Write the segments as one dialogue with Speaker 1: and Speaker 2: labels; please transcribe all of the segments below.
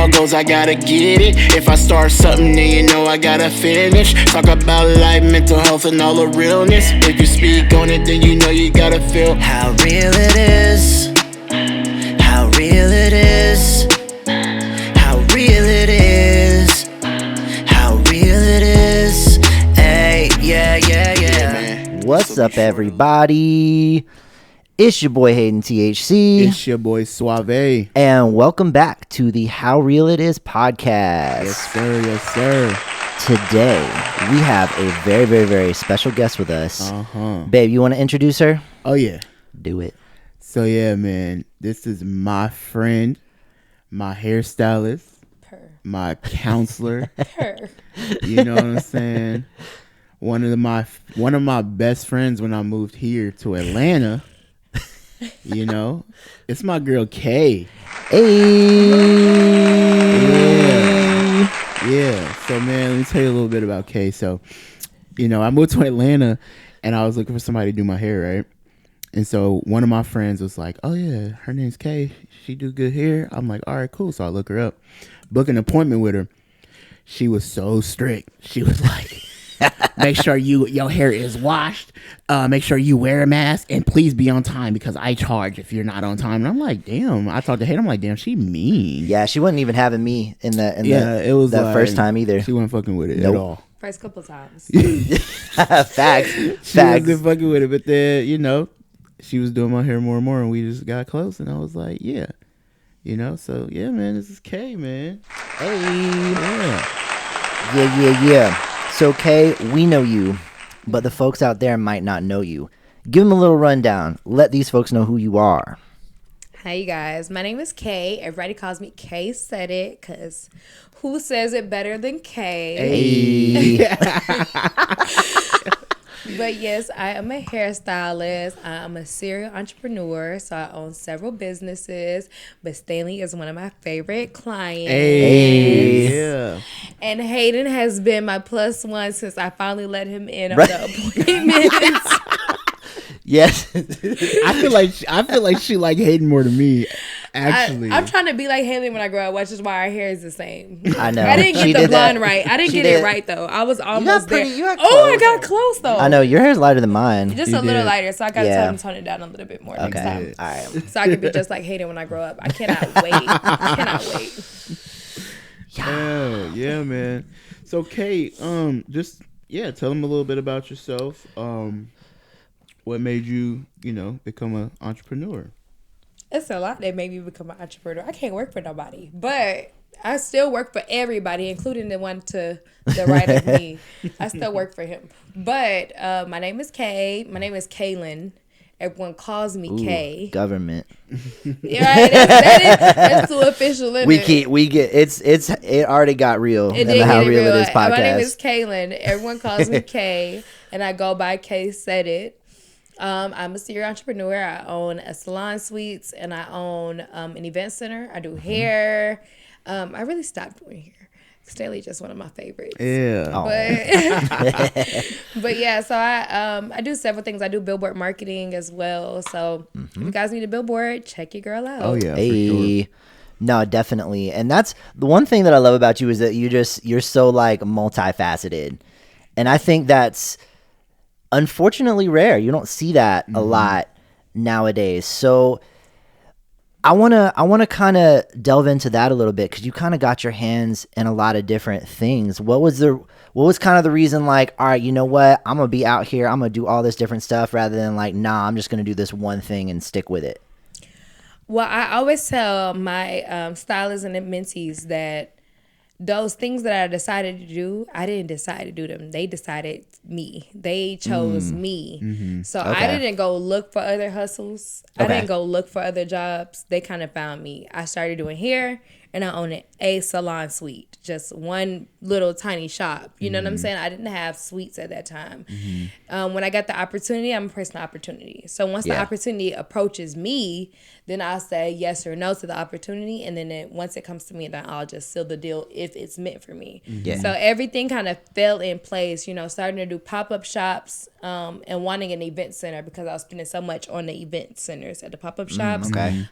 Speaker 1: my goals, I gotta get it. If I start something, then you know I gotta finish. Talk about life, mental health, and all the realness. If you speak on it, then you know you gotta feel
Speaker 2: how real it is. How real it is. How real it is. How real it is. Hey, yeah.
Speaker 3: What's up, everybody? It's your boy Hayden THC.
Speaker 4: It's your boy Suavee.
Speaker 3: And welcome back to the How Real It Is podcast.
Speaker 4: Yes, sir. Yes, sir.
Speaker 3: Today, we have a very, very, very special guest with us. Babe, you want to introduce her?
Speaker 4: Oh, yeah.
Speaker 3: Do it.
Speaker 4: So, yeah, man, this is my friend, my hairstylist, my counselor. You know what I'm saying? One of my best friends when I moved here to Atlanta. You know, it's my girl Kay.
Speaker 3: Hey.
Speaker 4: Yeah. So, man, let me tell you a little bit about Kay. So, you know, I moved to Atlanta and I was looking for somebody to do my hair, right? And so one of my friends was like, oh, yeah, her name's Kay. She do good hair. I'm like, all right, cool. So I look her up, book an appointment with her. She was so strict. She was like, make sure your hair is washed. Make sure you wear a mask, and please be on time because I charge if you're not on time. And I'm like, damn. I talked to Hayden. I'm like, damn, she mean.
Speaker 3: Yeah, she wasn't even having me in
Speaker 4: it was
Speaker 3: that
Speaker 4: like,
Speaker 3: first time either.
Speaker 4: She wasn't fucking with it at all.
Speaker 5: First couple times.
Speaker 3: Facts.
Speaker 4: She wasn't fucking with it, but then, you know, she was doing my hair more and more, and we just got close, and I was like, yeah. You know, so, yeah, man, this is Kay, man.
Speaker 3: Hey.
Speaker 4: Yeah.
Speaker 3: Yeah. So, Kay, we know you, but the folks out there might not know you. Give them a little rundown. Let these folks know who you are.
Speaker 5: Hi, you guys. My name is Kay. Everybody calls me KaySaidIt because who says it better than Kay?
Speaker 3: Hey.
Speaker 5: But yes, I am a hairstylist. I'm a serial entrepreneur, so I own several businesses. But Stanley is one of my favorite clients.
Speaker 4: Hey. Yeah.
Speaker 5: And Hayden has been my plus one since I finally let him in on the appointments.
Speaker 3: Yes.
Speaker 4: I feel like she like Hayden more than me. Actually,
Speaker 5: I'm trying to be like Hayden when I grow up, which is why our hair is the same.
Speaker 3: I know.
Speaker 5: I didn't
Speaker 3: She
Speaker 5: get the
Speaker 3: did
Speaker 5: blonde
Speaker 3: that.
Speaker 5: right. I didn't
Speaker 3: She
Speaker 5: get
Speaker 3: did.
Speaker 5: it right though. I was almost there.
Speaker 3: got
Speaker 5: I got close though.
Speaker 3: I know. Your hair's lighter than mine.
Speaker 5: Just
Speaker 4: You
Speaker 5: a little
Speaker 4: did.
Speaker 5: lighter, so I got to
Speaker 3: Yeah.
Speaker 5: tell him to tone it down a little bit more next
Speaker 3: Okay.
Speaker 5: time.
Speaker 3: All right.
Speaker 5: So I can be just like Hayden when I grow up. I cannot wait. I cannot wait.
Speaker 4: Yeah, man. So, Kay, tell them a little bit about yourself. What made you, become an entrepreneur?
Speaker 5: It's a lot that made me become an entrepreneur. I can't work for nobody, but I still work for everybody, including the one to the right of me. I still work for him. But my name is Kay. My name is Kaylin. Everyone calls me Kay.
Speaker 3: Government.
Speaker 5: Yeah, right? That's too official. Isn't it?
Speaker 3: It already got real.
Speaker 5: It
Speaker 3: in
Speaker 5: did
Speaker 3: the How
Speaker 5: get
Speaker 3: Real
Speaker 5: real.
Speaker 3: It Is podcast.
Speaker 5: My name is Kaylin. Everyone calls me Kay, and I go by KaySaidIt. I'm a serial entrepreneur. I own a salon suites, and I own an event center. I do hair. I really stopped doing hair. Stanley just one of my favorites.
Speaker 4: Yeah.
Speaker 5: But yeah, so I do several things. I do billboard marketing as well. So if you guys need a billboard, check your girl out.
Speaker 4: Oh, yeah,
Speaker 3: Hey.
Speaker 4: for sure.
Speaker 3: No, definitely. And that's the one thing that I love about you is that you're so like multifaceted. And I think that's unfortunately rare. You don't see that a lot nowadays. So I want to kind of delve into that a little bit because you kind of got your hands in a lot of different things. What was kind of the reason like, all right, you know what? I'm going to be out here. I'm going to do all this different stuff rather than like, nah, I'm just going to do this one thing and stick with it.
Speaker 5: Well, I always tell my stylists and mentees that those things that I decided to do, I didn't decide to do them. They decided me. They chose me. Mm-hmm. So
Speaker 3: Okay.
Speaker 5: I didn't go look for other hustles.
Speaker 3: Okay.
Speaker 5: I didn't go look for other jobs. They kind of found me. I started doing hair, and I owned a salon suite, just one little tiny shop. You know what I'm saying? I didn't have suites at that time. When I got the opportunity, I'm a person of opportunity. So once the opportunity approaches me, then I'll say yes or no to the opportunity. And then once it comes to me, then I'll just seal the deal if it's meant for me.
Speaker 3: Yeah.
Speaker 5: So everything kind of fell in place, starting to do pop-up shops and wanting an event center because I was spending so much on the event centers at the pop-up shops.
Speaker 3: Okay.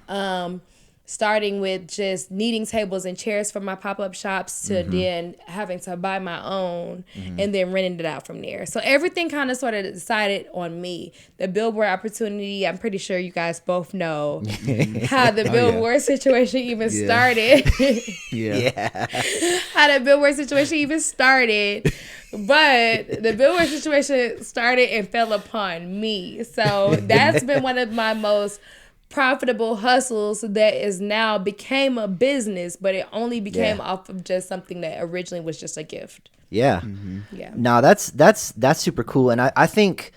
Speaker 5: starting with just needing tables and chairs for my pop-up shops to then having to buy my own and then renting it out from there. So everything kind of sort of decided on me. The billboard opportunity, I'm pretty sure you guys both know how the billboard situation even started. How the billboard situation even started. But the billboard situation started and fell upon me. So that's been one of my most profitable hustles that is now became a business, but it only became off of just something that originally was just a gift.
Speaker 3: Yeah.
Speaker 5: Yeah.
Speaker 3: No, that's super cool. And I think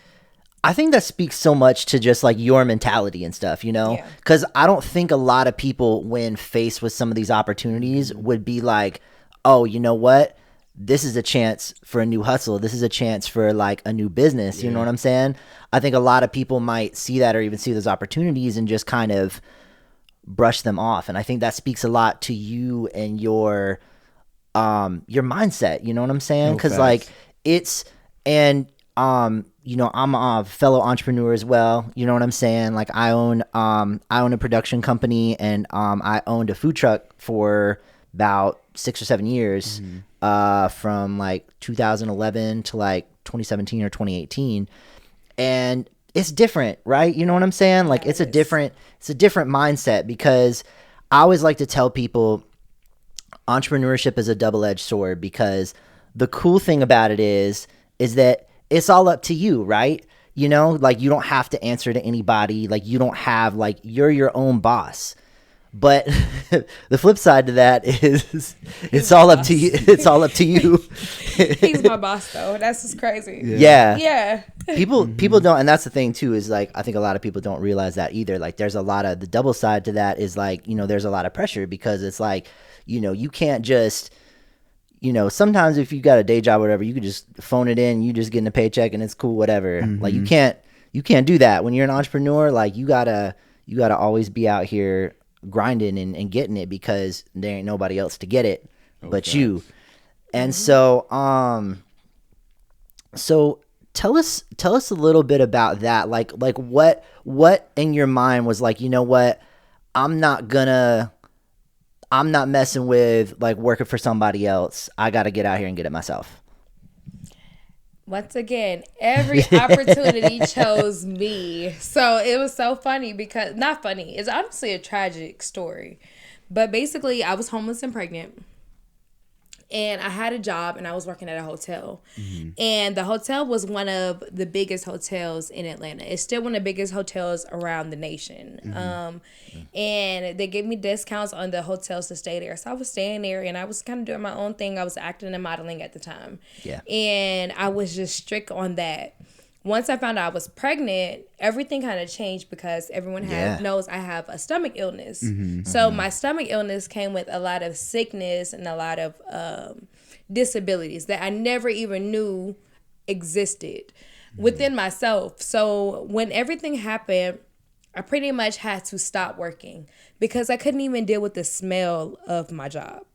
Speaker 3: that speaks so much to just like your mentality and stuff, you know, because I don't think a lot of people when faced with some of these opportunities would be like, oh, you know what? This is a chance for a new hustle. This is a chance for like a new business. You know what I'm saying? I think a lot of people might see that or even see those opportunities and just kind of brush them off. And I think that speaks a lot to you and your mindset. You know what I'm saying? Because like it's, and you know, I'm a fellow entrepreneur as well. You know what I'm saying? Like I own a production company, and I owned a food truck for about 6 or 7 years, from like 2011 to like 2017 or 2018. And it's different, right? You know what I'm saying? Like it's a different mindset, because I always like to tell people entrepreneurship is a double-edged sword, because the cool thing about it is that it's all up to you, right? You know, like you don't have to answer to anybody. Like you don't have, like, you're your own boss. But the flip side to that is it's all up to you. It's all up to you.
Speaker 5: He's my boss, though. That's just crazy.
Speaker 3: Yeah. People don't, and that's the thing too, is like I think a lot of people don't realize that either. Like there's a lot of, the double side to that is like, you know, there's a lot of pressure, because it's like, you know, you can't just, you know, sometimes if you got a day job or whatever, you could just phone it in, you just getting a paycheck and it's cool, whatever. Like you can't do that when you're an entrepreneur. Like you gotta always be out here grinding and getting it, because there ain't nobody else to get it but you. And so tell us a little bit about that. Like what in your mind was like, you know what, I'm not messing with like working for somebody else. I got to get out here and get it myself.
Speaker 5: Once again, every opportunity chose me. So it was so funny, because, not funny, it's honestly a tragic story. But basically, I was homeless and pregnant. And I had a job, and I was working at a hotel. And the hotel was one of the biggest hotels in Atlanta. It's still one of the biggest hotels around the nation. And they gave me discounts on the hotels to stay there. So I was staying there, and I was kind of doing my own thing. I was acting and modeling at the time. And I was just strict on that. Once I found out I was pregnant, everything kind of changed, because everyone knows I have a stomach illness. So my stomach illness came with a lot of sickness and a lot of disabilities that I never even knew existed within myself. So when everything happened, I pretty much had to stop working, because I couldn't even deal with the smell of my job.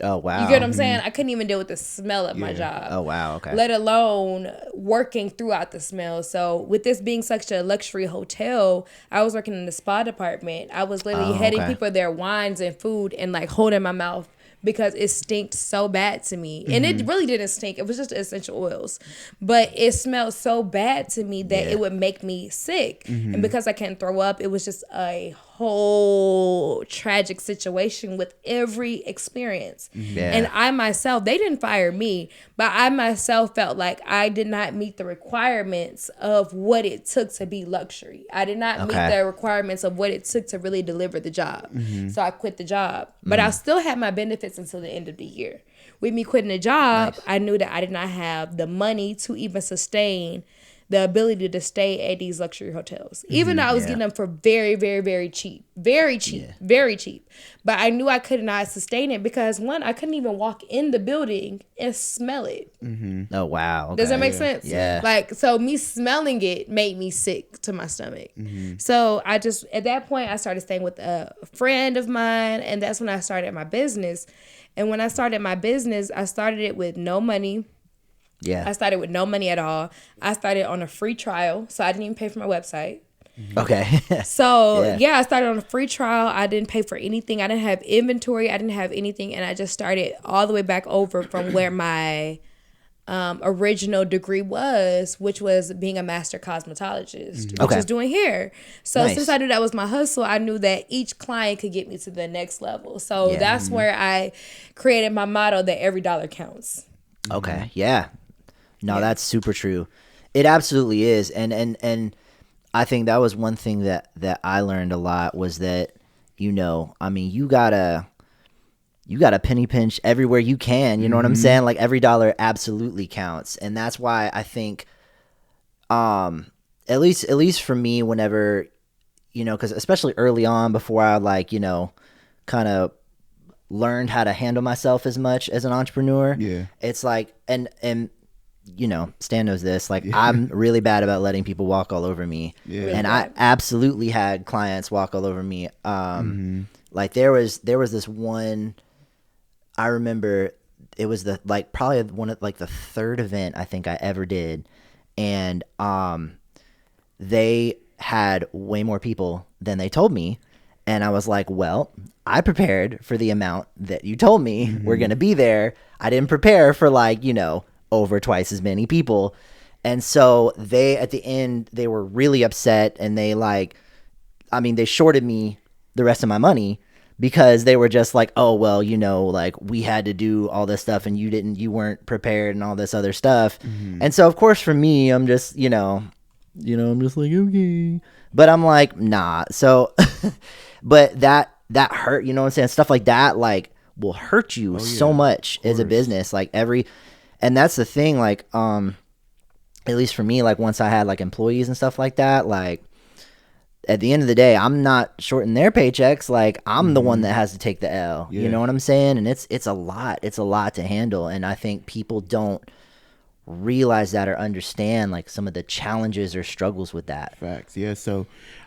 Speaker 3: Oh, wow.
Speaker 5: You get what I'm saying? I couldn't even deal with the smell of my job.
Speaker 3: Oh, wow. Okay.
Speaker 5: Let alone working throughout the smell. So with this being such a luxury hotel, I was working in the spa department. I was literally heading people their wines and food and like holding my mouth, because it stinked so bad to me. And it really didn't stink. It was just essential oils. But it smelled so bad to me that it would make me sick. And because I can't throw up, it was just a whole tragic situation with every experience. And I myself, they didn't fire me, but I myself felt like I did not meet the requirements of what it took to be luxury. I did not meet the requirements of what it took to really deliver the job. So I quit the job, but I still had my benefits until the end of the year. With me quitting the job, I knew that I did not have the money to even sustain the ability to stay at these luxury hotels. Even though I was getting them for very, very, very cheap. Very cheap. Very cheap. But I knew I could not sustain it, because one, I couldn't even walk in the building and smell it.
Speaker 3: Oh, wow. Okay.
Speaker 5: Does that make sense?
Speaker 3: Yeah.
Speaker 5: Like, so me smelling it made me sick to my stomach. So I just, at that point, I started staying with a friend of mine, and that's when I started my business. And when I started my business, I started it with no money. I started with no money at all. I started on a free trial, so I didn't even pay for my website.
Speaker 3: Okay.
Speaker 5: So
Speaker 3: Yeah.
Speaker 5: I started on a free trial. I didn't pay for anything. I didn't have inventory. I didn't have anything, and I just started all the way back over from where my original degree was, which was being a master cosmetologist, which
Speaker 3: Okay.
Speaker 5: is doing hair. So
Speaker 3: Nice.
Speaker 5: since I knew that was my hustle, I knew that each client could get me to the next level. So
Speaker 3: Yeah.
Speaker 5: that's where I created my motto that every dollar counts.
Speaker 3: Okay. Yeah. No, that's super true. It absolutely is. And I think that was one thing that I learned a lot was that, I mean, you gotta penny pinch everywhere you can. You know what I'm saying? Like every dollar absolutely counts. And that's why I think, at least for me, whenever, cause especially early on before I kind of learned how to handle myself as much as an entrepreneur.
Speaker 4: Yeah.
Speaker 3: It's like, and Stan knows this, like I'm really bad about letting people walk all over me.
Speaker 4: Yeah.
Speaker 5: Really
Speaker 3: And
Speaker 5: bad.
Speaker 3: I absolutely had clients walk all over me. Like there was this one, I remember it was probably one of the third event I think I ever did. And, they had way more people than they told me. And I was like, well, I prepared for the amount that you told me we're going to be there. I didn't prepare for over twice as many people. And so at the end, they were really upset and they they shorted me the rest of my money because they were just like, oh, well, we had to do all this stuff and you weren't prepared and all this other stuff. And so of course for me, I'm just, I'm just like, okay, but I'm like, nah. So, but that hurt, you know what I'm saying? Stuff like that, will hurt you so much as a business, and that's the thing, at least for me, once I had employees and stuff like that, at the end of the day, I'm not shorting their paychecks. I'm the one that has to take the L.
Speaker 4: Yeah.
Speaker 3: You know what I'm saying? And it's a lot. It's a lot to handle. And I think people don't realize that or understand some of the challenges or struggles with that.
Speaker 4: Facts. Yeah. So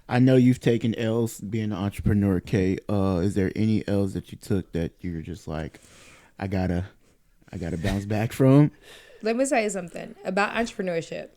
Speaker 4: I know you've taken L's being an entrepreneur, Kay. Is there any L's that you took that you're just like, I gotta bounce back from?
Speaker 5: Let me tell you something about entrepreneurship.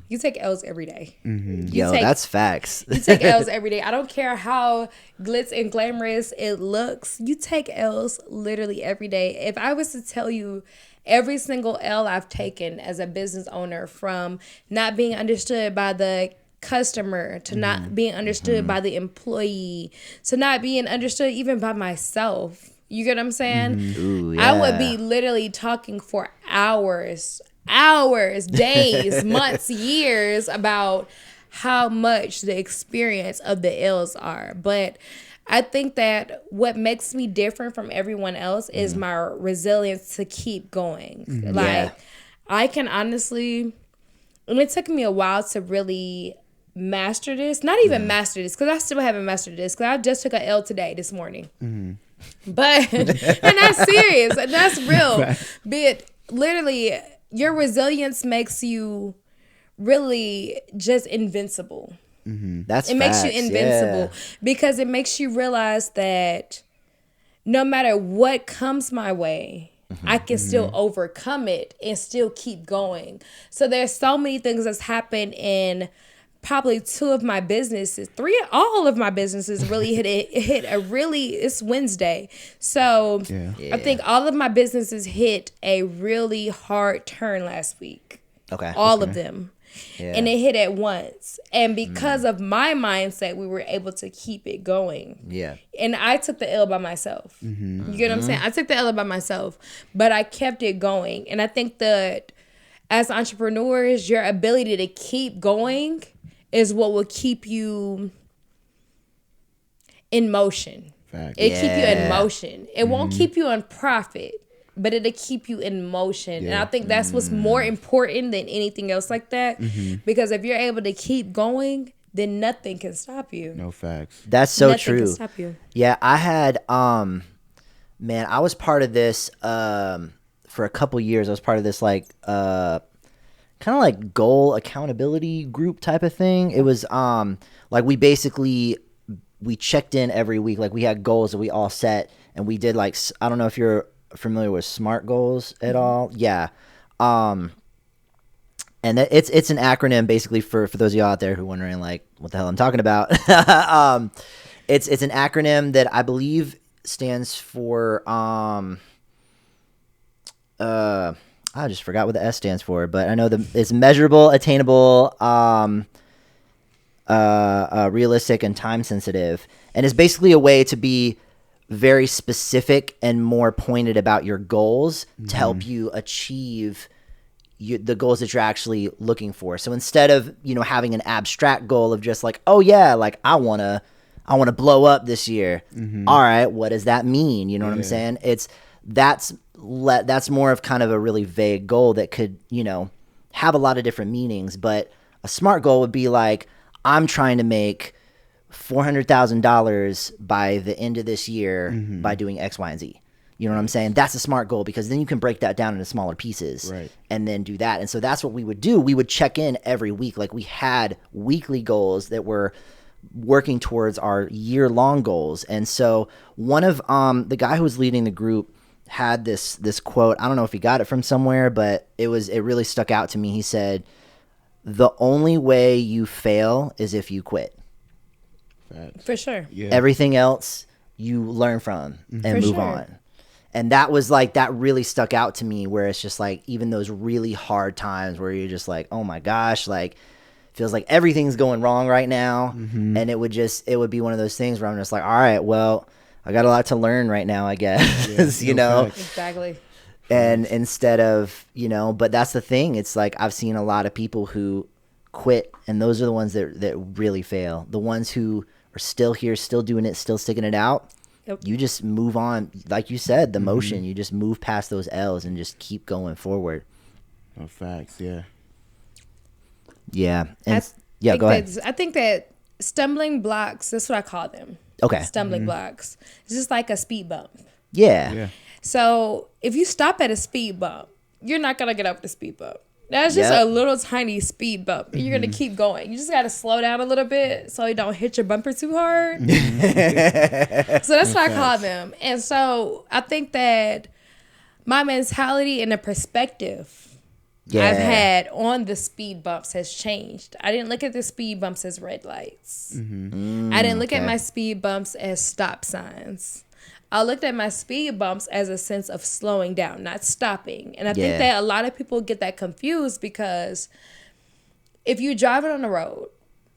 Speaker 5: You take L's every day.
Speaker 3: Yo, that's facts.
Speaker 5: You take L's every day. I don't care how glitz and glamorous it looks. You take L's literally every day. If I was to tell you every single L I've taken as a business owner, from not being understood by the customer to not being understood by the employee to not being understood even by myself. You get what I'm saying?
Speaker 3: Ooh,
Speaker 5: I would
Speaker 3: yeah.
Speaker 5: be literally talking for hours, days, months, years about how much the experience of the L's are. But I think that what makes me different from everyone else is my resilience to keep going.
Speaker 3: Yeah.
Speaker 5: I can honestly, and it took me a while to really master this. Not even master this, because I still haven't mastered this, because I just took a L today, this morning. But, and that's serious, and that's real. But literally, your resilience makes you really just invincible.
Speaker 3: That's
Speaker 5: It makes you
Speaker 3: facts,
Speaker 5: invincible
Speaker 3: yeah.
Speaker 5: because it makes you realize that no matter what comes my way, I can still overcome it and still keep going. So there's so many things that's happened in probably two of my businesses, all of my businesses really it's Wednesday. So I think all of my businesses hit a really hard turn last week.
Speaker 3: Okay.
Speaker 5: All of them.
Speaker 3: Yeah.
Speaker 5: And it hit at once. And because of my mindset, we were able to keep it going.
Speaker 3: Yeah.
Speaker 5: And I took the L by myself. You get what I'm saying? I took the L by myself, but I kept it going. And I think that as entrepreneurs, your ability to keep going is what will keep you in motion.
Speaker 4: Facts.
Speaker 5: It keep you in
Speaker 3: Yeah.
Speaker 5: motion. It won't keep you in profit, but it'll keep you in motion. And
Speaker 4: Yeah.
Speaker 5: I think that's what's more important than anything else like that. Because if you're able to keep going, then nothing can stop you.
Speaker 4: No facts.
Speaker 3: That's so
Speaker 5: Nothing
Speaker 3: true.
Speaker 5: can stop you.
Speaker 3: Yeah, I had man, I was part of this for a couple years. I was part of this kind of like goal accountability group type of thing. It was we checked in every week. Like we had goals that we all set, and we did I don't know if you're familiar with SMART goals at all. Yeah. And And it's an acronym basically for those of you out there who are wondering like what the hell I'm talking about. It's an acronym that I believe stands for I just forgot what the S stands for, but I know it's measurable, attainable, realistic, and time sensitive. And it's basically a way to be very specific and more pointed about your goals to help you achieve the goals that you're actually looking for. So instead of, having an abstract goal of just like, oh yeah, like I want to blow up this year. All right, what does that mean? You know what I'm saying? That's more of kind of a really vague goal that could, have a lot of different meanings, but a smart goal would be like, I'm trying to make $400,000 by the end of this year by doing X, Y, and Z. You know what I'm saying? That's a smart goal because then you can break that down into smaller pieces and then do that. And so that's what we would do. We would check in every week. Like we had weekly goals that were working towards our year-long goals. And so one of the guy who was leading the group had this quote. I don't know if he got it from somewhere, but it really stuck out to me. He said, "The only way you fail is if you quit."
Speaker 5: For sure.
Speaker 4: Yeah.
Speaker 3: Everything else you learn from and move on. And that was like, that really stuck out to me, where it's just like, even those really hard times where you're just like, oh my gosh, like feels like everything's going wrong right now. And it would be one of those things where I'm just like, all right, well, I got a lot to learn right now, I guess,
Speaker 5: Exactly.
Speaker 3: And instead of, but that's the thing. It's like, I've seen a lot of people who quit, and those are the ones that really fail. The ones who are still here, still doing it, still sticking it out.
Speaker 5: Yep.
Speaker 3: You just move on. Like you said, the motion, you just move past those L's and just keep going forward.
Speaker 4: Oh, facts. Yeah.
Speaker 3: Yeah. And go ahead.
Speaker 5: I think that stumbling blocks, that's what I call them.
Speaker 3: Okay.
Speaker 5: Stumbling blocks. It's just like a speed bump.
Speaker 3: Yeah.
Speaker 5: So if you stop at a speed bump, you're not going to get up the speed bump. That's just a little tiny speed bump. You're going to keep going. You just got to slow down a little bit so you don't hit your bumper too hard. So that's what I call them. And so I think that my mentality and the perspective I've had on the speed bumps has changed. I didn't look at the speed bumps as red lights. I didn't look at my speed bumps as stop signs. I looked at my speed bumps as a sense of slowing down, not stopping. And I think that a lot of people get that confused, because if you're driving on the road,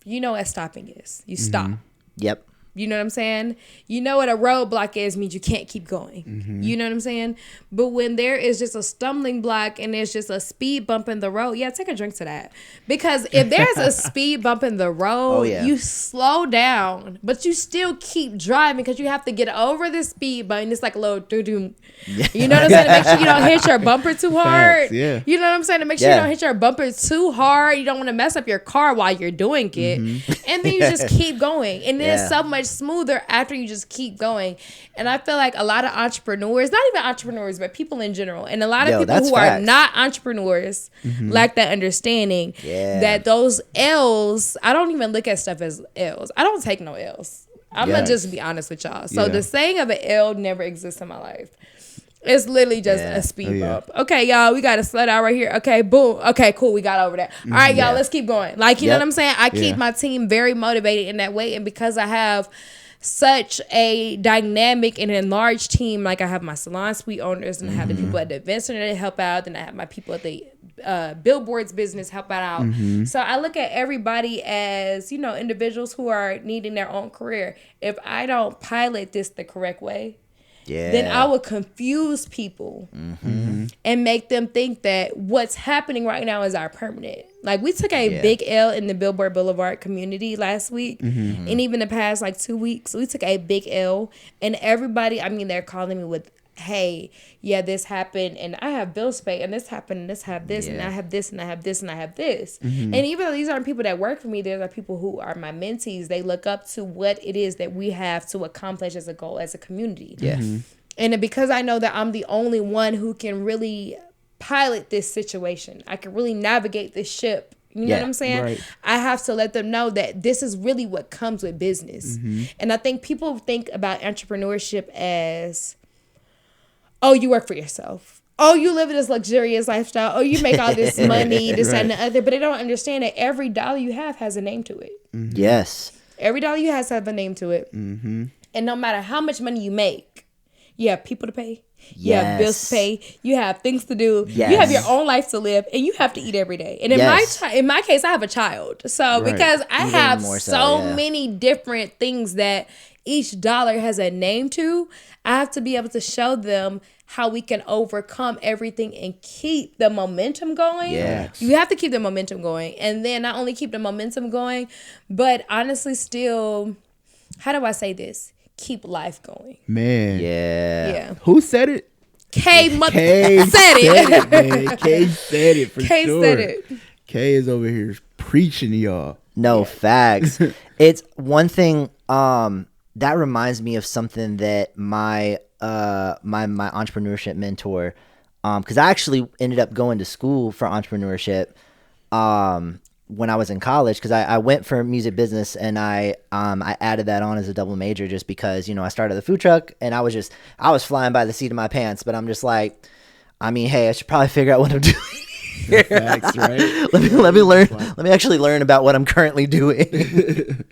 Speaker 5: you know what stopping is. You stop.
Speaker 3: Yep.
Speaker 5: You know what I'm saying? You know what a roadblock is, means you can't keep going. You know what I'm saying? But when there is just a stumbling block and there's just a speed bump in the road, take a drink to that. Because if there's a speed bump in the road, you slow down, but you still keep driving because you have to get over the speed bump. It's like a little doo-doo. You know what I'm saying? To make sure you don't hit your bumper too hard.
Speaker 4: Facts, yeah.
Speaker 5: You know what I'm saying? To make sure you don't hit your bumper too hard. You don't want to mess up your car while you're doing it. And then you just keep going. And then it's so much smoother after you just keep going. And I feel like a lot of entrepreneurs, not even entrepreneurs, but people in general, and a lot of people who are not entrepreneurs lack that understanding that those L's, I don't even look at stuff as L's. I don't take no L's. I'm gonna just be honest with y'all. So the saying of an L never exists in my life. It's literally just a speed bump. Okay, y'all, we got to slow down right here. Okay, boom. Okay, cool. We got over that. All right, y'all, let's keep going. Like, you know what I'm saying? I keep my team very motivated in that way. And because I have such a dynamic and enlarged team, like I have my salon suite owners, and I have the people at the event center that help out, and I have my people at the billboards business help out. So I look at everybody as, individuals who are needing their own career. If I don't pilot this the correct way, then I would confuse people and make them think that what's happening right now is our permanent. Like, we took a big L in the Billboard Boulevard community last week, and even the past 2 weeks, we took a big L. And everybody, they're calling me with, hey, this happened, and I have bills to pay, and this happened, and this have this, and I have this, and I have this, and I have this. And even though these aren't people that work for me, there are people who are my mentees. They look up to what it is that we have to accomplish as a goal, as a community. And because I know that I'm the only one who can really pilot this situation, I can really navigate this ship. You know what I'm saying? Right. I have to let them know that this is really what comes with business. And I think people think about entrepreneurship as, oh, you work for yourself. oh, you live in this luxurious lifestyle. Oh, you make all this money, this, that, and the other. But they don't understand that every dollar you have has a name to it.
Speaker 3: Mm-hmm. Yes.
Speaker 5: Every dollar you have has a name to it. Mm-hmm. And no matter how much money you make, you have people to pay. You have bills to pay. You have things to do.
Speaker 3: Yes.
Speaker 5: You have your own life to live, and you have to eat every day. And in my case, I have a child. So because I have so many different things that each dollar has a name to, I have to be able to show them how we can overcome everything and keep the momentum going.
Speaker 3: Yes.
Speaker 5: You have to keep the momentum going. And then not only keep the momentum going, but honestly still, how do I say this? Keep life going.
Speaker 4: Man.
Speaker 5: Yeah.
Speaker 4: Who said it?
Speaker 5: Kay
Speaker 4: said
Speaker 5: it.
Speaker 4: Man. Kay said it for
Speaker 5: Kay
Speaker 4: sure.
Speaker 5: said it.
Speaker 4: Kay is over here preaching to y'all.
Speaker 3: No, facts. It's one thing that reminds me of something that my my entrepreneurship mentor, because I actually ended up going to school for entrepreneurship when I was in college, because I went for music business, and I added that on as a double major just because, I started the food truck, and I was flying by the seat of my pants, but I'm just like, I mean, hey, I should probably figure out what I'm doing.
Speaker 4: Facts, right?
Speaker 3: let me learn. Let me actually learn about what I'm currently doing.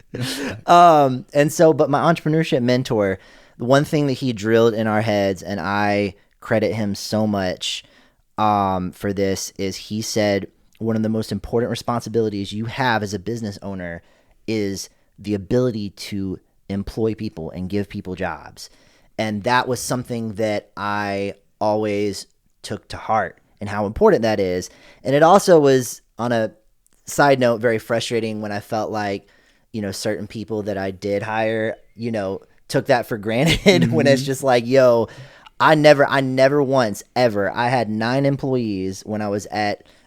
Speaker 3: And so, but my entrepreneurship mentor, the one thing that he drilled in our heads, and I credit him so much for this, is he said, one of the most important responsibilities you have as a business owner is the ability to employ people and give people jobs. And that was something that I always took to heart, and how important that is. And it also was, on a side note, very frustrating when I felt like, certain people that I did hire, took that for granted when it's just like, yo, I never once ever, I had 9 employees when I was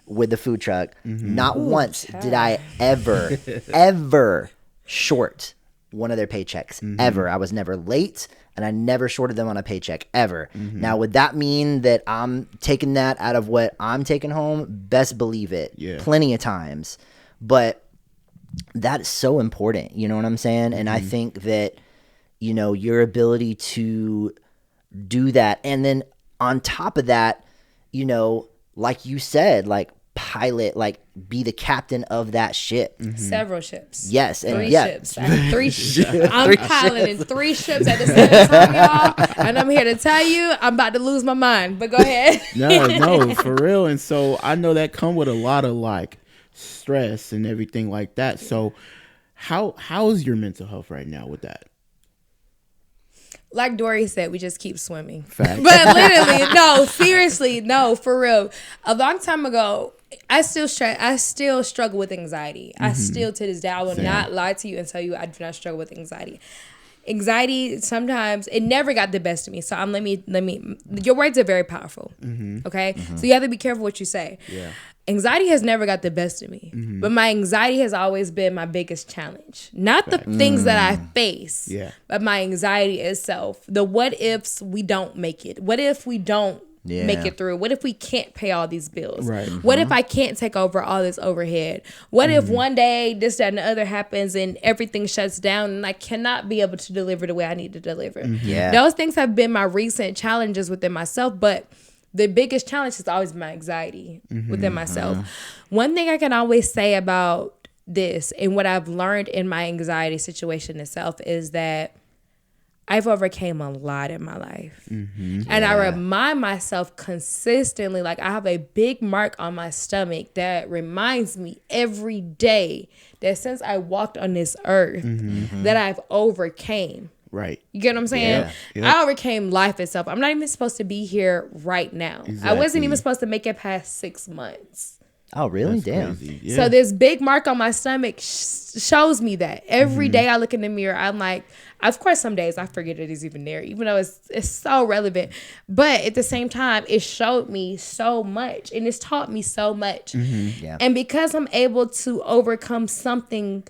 Speaker 3: with the food truck. Not once did I ever short one of their paychecks, ever. I was never late, and I never shorted them on a paycheck, ever. Now, would that mean that I'm taking that out of what I'm taking home? Best believe it.
Speaker 4: Yeah.
Speaker 3: Plenty of times. But that is so important, you know what I'm saying? And I think that, your ability to do that, and then on top of that, like you said, like pilot, like be the captain of that ship.
Speaker 5: Several ships.
Speaker 3: Yes, and
Speaker 5: 3
Speaker 3: yeah.
Speaker 5: ships. I have 3 ships. I'm piloting 3 ships at the same time, y'all. And I'm here to tell you, I'm about to lose my mind. But go ahead.
Speaker 4: No, for real. And so I know that come with a lot of like stress and everything like that. So how's your mental health right now with that?
Speaker 5: Like Dory said, we just keep swimming.
Speaker 4: Fact.
Speaker 5: But literally, no, seriously, no, for real. A long time ago, I still struggle with anxiety. I still, to this day, I will not lie to you and tell you I do not struggle with anxiety. Anxiety, sometimes it never got the best of me. So let me. Your words are very powerful. Okay, so you have to be careful what you say.
Speaker 4: Yeah.
Speaker 5: Anxiety has never got the best of me, but my anxiety has always been my biggest challenge. Not the things that I face, but my anxiety itself. The what ifs we don't make it. What if we don't make it through? What if we can't pay all these bills?
Speaker 4: Right.
Speaker 5: What if I can't take over all this overhead? What if one day this, that, and the other happens and everything shuts down and I cannot be able to deliver the way I need to deliver?
Speaker 3: Yeah.
Speaker 5: Those things have been my recent challenges within myself, but the biggest challenge has always been my anxiety within myself. One thing I can always say about this, and what I've learned in my anxiety situation itself, is that I've overcame a lot in my life. And I remind myself consistently, like I have a big mark on my stomach that reminds me every day that since I walked on this earth, that I've overcame.
Speaker 4: Right.
Speaker 5: You get what I'm saying?
Speaker 4: Yeah.
Speaker 5: I overcame life itself. I'm not even supposed to be here right now. I wasn't even supposed to make it past 6 months.
Speaker 3: Oh, really?
Speaker 4: That's
Speaker 3: Damn.
Speaker 4: crazy. Yeah.
Speaker 5: So this big mark on my stomach shows me that. Every day I look in the mirror, I'm like, of course some days I forget it is even there, even though it's so relevant. But at the same time, it showed me so much, and it's taught me so much.
Speaker 3: Yeah.
Speaker 5: And because I'm able to overcome something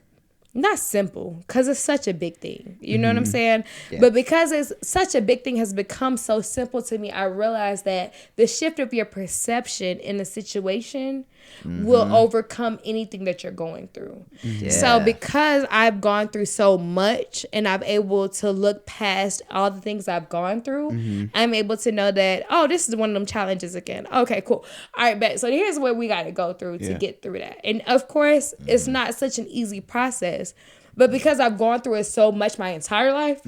Speaker 5: not simple, because it's such a big thing. You know what I'm saying? Yeah. But because it's such a big thing has become so simple to me, I realized that the shift of your perception in a situation will overcome anything that you're going through. Yeah. So because I've gone through so much and I'm able to look past all the things I've gone through, I'm able to know that, oh, this is one of them challenges again. Okay, cool. All right, bet. So here's what we got to go through to get through that. And of course, it's not such an easy process, but because I've gone through it so much my entire life,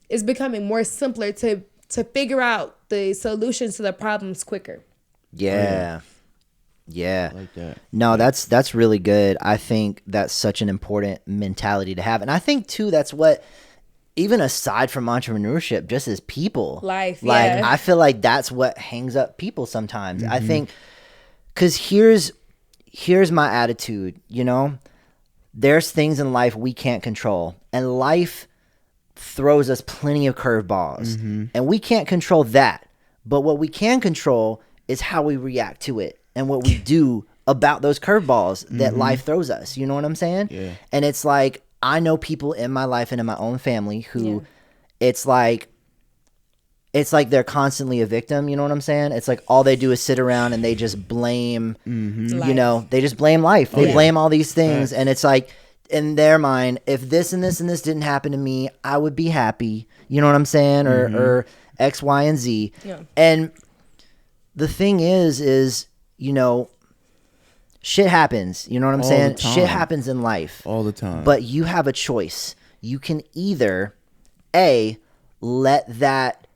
Speaker 5: it's becoming more simpler to figure out the solutions to the problems quicker.
Speaker 3: Yeah. Yeah.
Speaker 4: Like that.
Speaker 3: No, that's really good. I think that's such an important mentality to have. And I think too, that's what, even aside from entrepreneurship, just as people,
Speaker 5: life,
Speaker 3: like I feel like that's what hangs up people sometimes. I think, cause here's my attitude, you know, there's things in life we can't control, and life throws us plenty of curveballs, and we can't control that. But what we can control is how we react to it and what we do about those curveballs that life throws us. You know what I'm saying?
Speaker 4: Yeah.
Speaker 3: And it's like, I know people in my life and in my own family who it's like they're constantly a victim. You know what I'm saying? It's like all they do is sit around and they just blame, you know, they just blame life. They blame all these things. And it's like, in their mind, if this and this and this didn't happen to me, I would be happy. You know what I'm saying? Or X, Y, and Z. Yeah. And the thing is, you know, shit happens. You know what I'm saying? Shit happens in life.
Speaker 4: All the time.
Speaker 3: But you have a choice. You can either, A, let that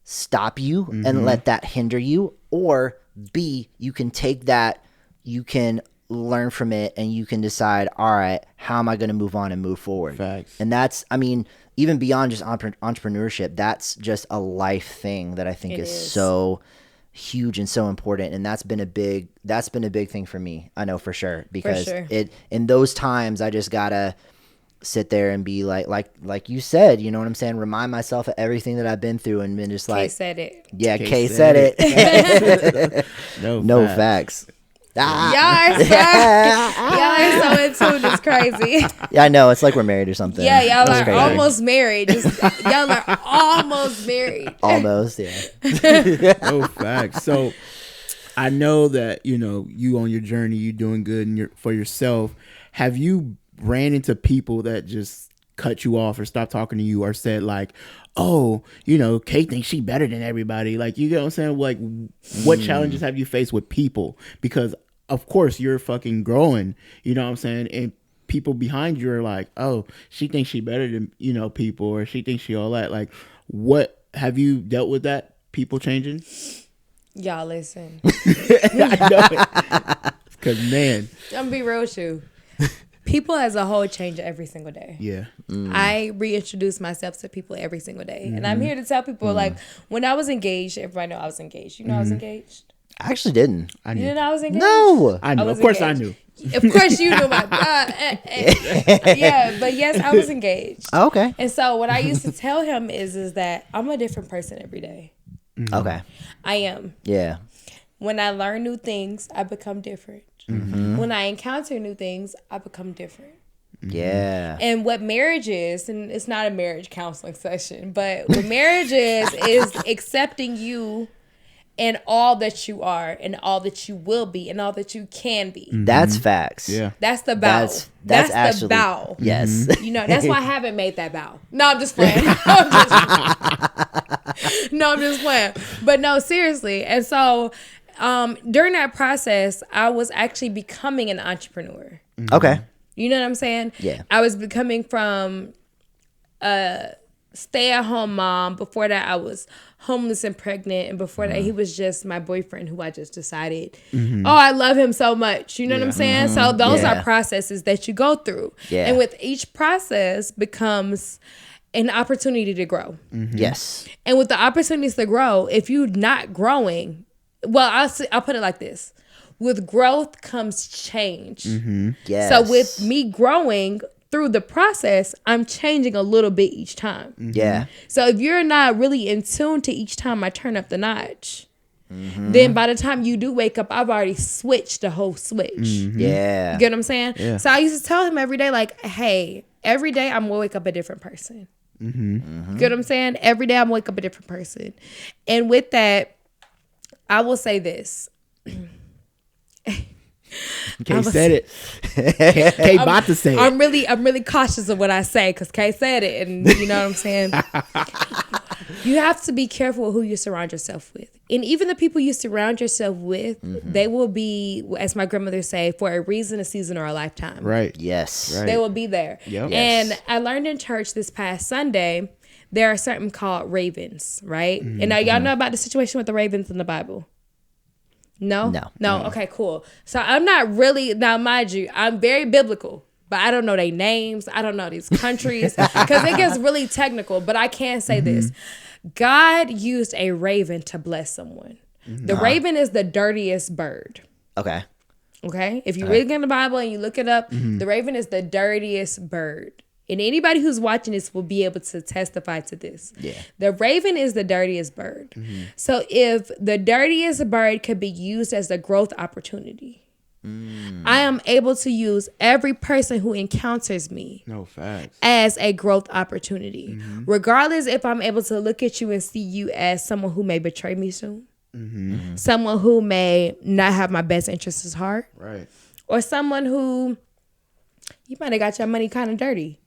Speaker 3: stop you and let that hinder you, or B, you can take that, you can learn from it, and you can decide, all right, how am I going to move on and move forward?
Speaker 4: Facts.
Speaker 3: And that's, I mean, even beyond just entrepreneurship, that's just a life thing that I think is so huge and so important. And that's been a big thing for me. I know for sure, because it, in those times, I just gotta sit there and be like you said, you know what I'm saying? Remind myself of everything that I've been through, and been just like,
Speaker 5: KaySaidIt.
Speaker 3: Yeah, KaySaidIt. No facts.
Speaker 5: Y'all are so in tune. It's crazy.
Speaker 3: Yeah, I know. It's like we're married or something.
Speaker 5: Yeah, y'all are almost married. Y'all are almost married.
Speaker 3: Almost, yeah.
Speaker 4: No facts. So I know that, you know, you on your journey, you doing good for yourself. Have you ran into people that just cut you off or stopped talking to you, or said like, oh, you know, Kay thinks she better than everybody? Like, you know what I'm saying? Like, what challenges have you faced with people? Because of course you're fucking growing, you know what I'm saying? And people behind you are like, oh, she thinks she better than, you know, people, or she thinks she all that. Like, what have you dealt with that? People changing?
Speaker 5: Y'all listen.
Speaker 4: I know it. Cause man,
Speaker 5: I'm gonna be real with you. People as a whole change every single day.
Speaker 4: Yeah.
Speaker 5: I reintroduce myself to people every single day. And I'm here to tell people, like, when I was engaged, everybody know I was engaged. You know I was engaged?
Speaker 3: I actually didn't.
Speaker 5: You didn't know I was engaged?
Speaker 3: No.
Speaker 4: I knew. Of course engaged.
Speaker 5: I knew. Of course you knew my yeah, but yes, I was engaged.
Speaker 3: Oh, okay.
Speaker 5: And so what I used to tell him is that I'm a different person every day.
Speaker 3: Okay.
Speaker 5: I am.
Speaker 3: Yeah.
Speaker 5: When I learn new things, I become different. When I encounter new things, I become different.
Speaker 3: Yeah.
Speaker 5: And what marriage is, and it's not a marriage counseling session, but what marriage is accepting you and all that you are, and all that you will be, and all that you can be.
Speaker 3: That's facts.
Speaker 4: Yeah.
Speaker 5: That's the vow. That's
Speaker 3: actually,
Speaker 5: the vow.
Speaker 3: Yes.
Speaker 5: You know, that's why I haven't made that vow. No, I'm just playing. I'm just playing. But no, seriously. And so during that process, I was actually becoming an entrepreneur.
Speaker 3: Okay.
Speaker 5: You know what I'm saying?
Speaker 3: Yeah.
Speaker 5: I was becoming from a stay-at-home mom. Before that, I was homeless and pregnant. And before that, he was just my boyfriend who I just decided, oh, I love him so much. You know what I'm saying? So those are processes that you go through.
Speaker 3: Yeah.
Speaker 5: And with each process becomes an opportunity to grow.
Speaker 3: Yes.
Speaker 5: And with the opportunities to grow, if you're not growing, well, I'll put it like this. With growth comes change.
Speaker 3: Yes.
Speaker 5: So with me growing through the process, I'm changing a little bit each time.
Speaker 3: Yeah.
Speaker 5: So if you're not really in tune to each time I turn up the notch, then by the time you do wake up, I've already switched the whole switch.
Speaker 3: Yeah.
Speaker 5: You get what I'm saying?
Speaker 4: Yeah.
Speaker 5: So I used to tell him every day, like, hey, every day I'm gonna wake up a different person. You get what I'm saying? Every day I'm gonna wake up a different person. And with that, I will say this.
Speaker 4: Kay said it. Kay about to say it.
Speaker 5: I'm really cautious of what I say because Kay said it, and you know what I'm saying. You have to be careful who you surround yourself with, and even the people you surround yourself with, they will be, as my grandmother say, for a reason, a season, or a lifetime.
Speaker 4: Right.
Speaker 3: Yes.
Speaker 4: Right.
Speaker 5: They will be there.
Speaker 4: Yep.
Speaker 5: And I learned in church this past Sunday, there are something called ravens, right? And now y'all know about the situation with the ravens in the Bible. No? No. Okay, cool. So I'm not really, now mind you, I'm very biblical, but I don't know their names. I don't know these countries because it gets really technical. But I can say this. God used a raven to bless someone. The raven is the dirtiest bird.
Speaker 3: Okay.
Speaker 5: Okay? If you read it in the Bible and you look it up, the raven is the dirtiest bird. And anybody who's watching this will be able to testify to this.
Speaker 3: Yeah.
Speaker 5: The raven is the dirtiest bird. So if the dirtiest bird could be used as a growth opportunity, I am able to use every person who encounters me
Speaker 4: No facts.
Speaker 5: as a growth opportunity. Regardless if I'm able to look at you and see you as someone who may betray me soon, someone who may not have my best interests at heart,
Speaker 4: Right.
Speaker 5: or someone who you might have got your money kind of dirty.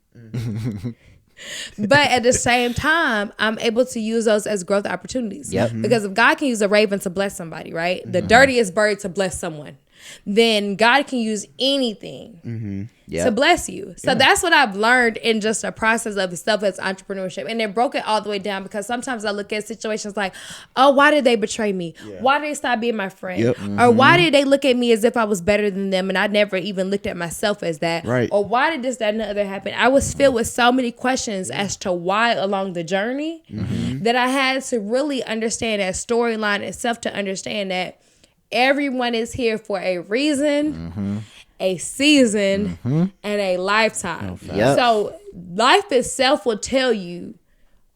Speaker 5: But at the same time, I'm able to use those as growth opportunities.
Speaker 3: Yep.
Speaker 5: Because if God can use a raven to bless somebody, right? The dirtiest bird to bless someone, then God can use anything to bless you. So that's what I've learned in just the process of stuff as entrepreneurship. And it broke it all the way down because sometimes I look at situations like, oh, why did they betray me? Why did they stop being my friend?
Speaker 4: Yep.
Speaker 5: Or why did they look at me as if I was better than them and I never even looked at myself as that?
Speaker 4: Right.
Speaker 5: Or why did this, that, and the other happen? I was filled with so many questions as to why along the journey that I had to really understand that storyline itself to understand that everyone is here for a reason, a season, and a lifetime.
Speaker 3: Yep.
Speaker 5: So life itself will tell you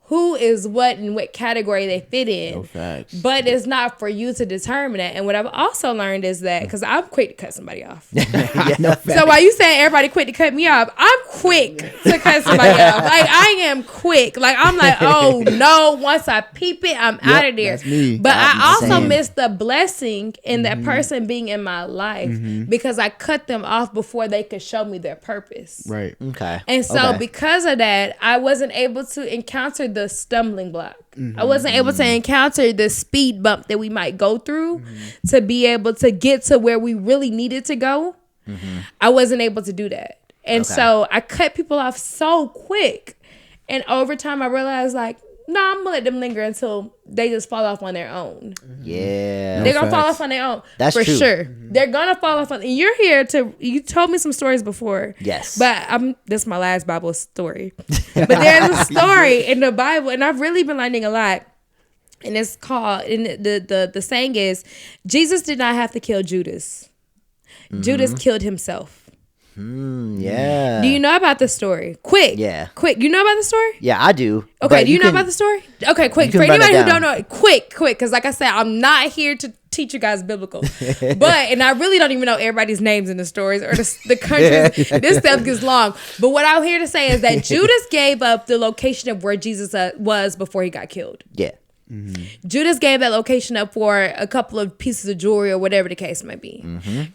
Speaker 5: who is what and what category they fit in.
Speaker 4: No facts.
Speaker 5: But it's not for you to determine that. And what I've also learned is that, because I'm quick to cut somebody off.
Speaker 4: No facts.
Speaker 5: So while you saying everybody quick to cut me off, I'm quick to cut somebody off. Like, I am quick. Like, I'm like, oh no, once I peep it, I'm out of there.
Speaker 4: That's me.
Speaker 5: But I also
Speaker 3: Same.
Speaker 5: missed the blessing in that person being in my life because I cut them off before they could show me their purpose.
Speaker 4: Right.
Speaker 3: Okay.
Speaker 5: And so
Speaker 3: Okay.
Speaker 5: because of that, I wasn't able to encounter the stumbling block. I wasn't able to encounter the speed bump that we might go through to be able to get to where we really needed to go. I wasn't able to do that. And so I cut people off so quick. And over time I realized, like, no, I'm gonna let them linger until they just fall off on their own.
Speaker 3: Yeah.
Speaker 5: They're gonna fall
Speaker 4: facts.
Speaker 5: off on their own.
Speaker 3: That's
Speaker 5: for
Speaker 3: true.
Speaker 5: sure. They're gonna fall off on. And you're here to. You told me some stories before.
Speaker 3: Yes.
Speaker 5: But this is my last Bible story. But there's a story in the Bible, and I've really been learning a lot. And it's called. And the saying is, Jesus did not have to kill Judas. Judas killed himself.
Speaker 3: Yeah.
Speaker 5: Do you know about the story? Quick.
Speaker 3: Yeah.
Speaker 5: Quick. You know about the story?
Speaker 3: Yeah, I do.
Speaker 5: Okay,
Speaker 3: But
Speaker 5: do you know
Speaker 3: can-
Speaker 5: about the story? Okay, quick.
Speaker 3: you can
Speaker 5: For
Speaker 3: run it
Speaker 5: anybody who
Speaker 3: down.
Speaker 5: don't know, quick, because like I said, I'm not here to teach you guys biblical. And I really don't even know everybody's names in the stories or the countries. This stuff gets long. But what I'm here to say is that Judas gave up the location of where Jesus was before he got killed.
Speaker 3: Yeah.
Speaker 5: Judas gave that location up for a couple of pieces of jewelry or whatever the case might be.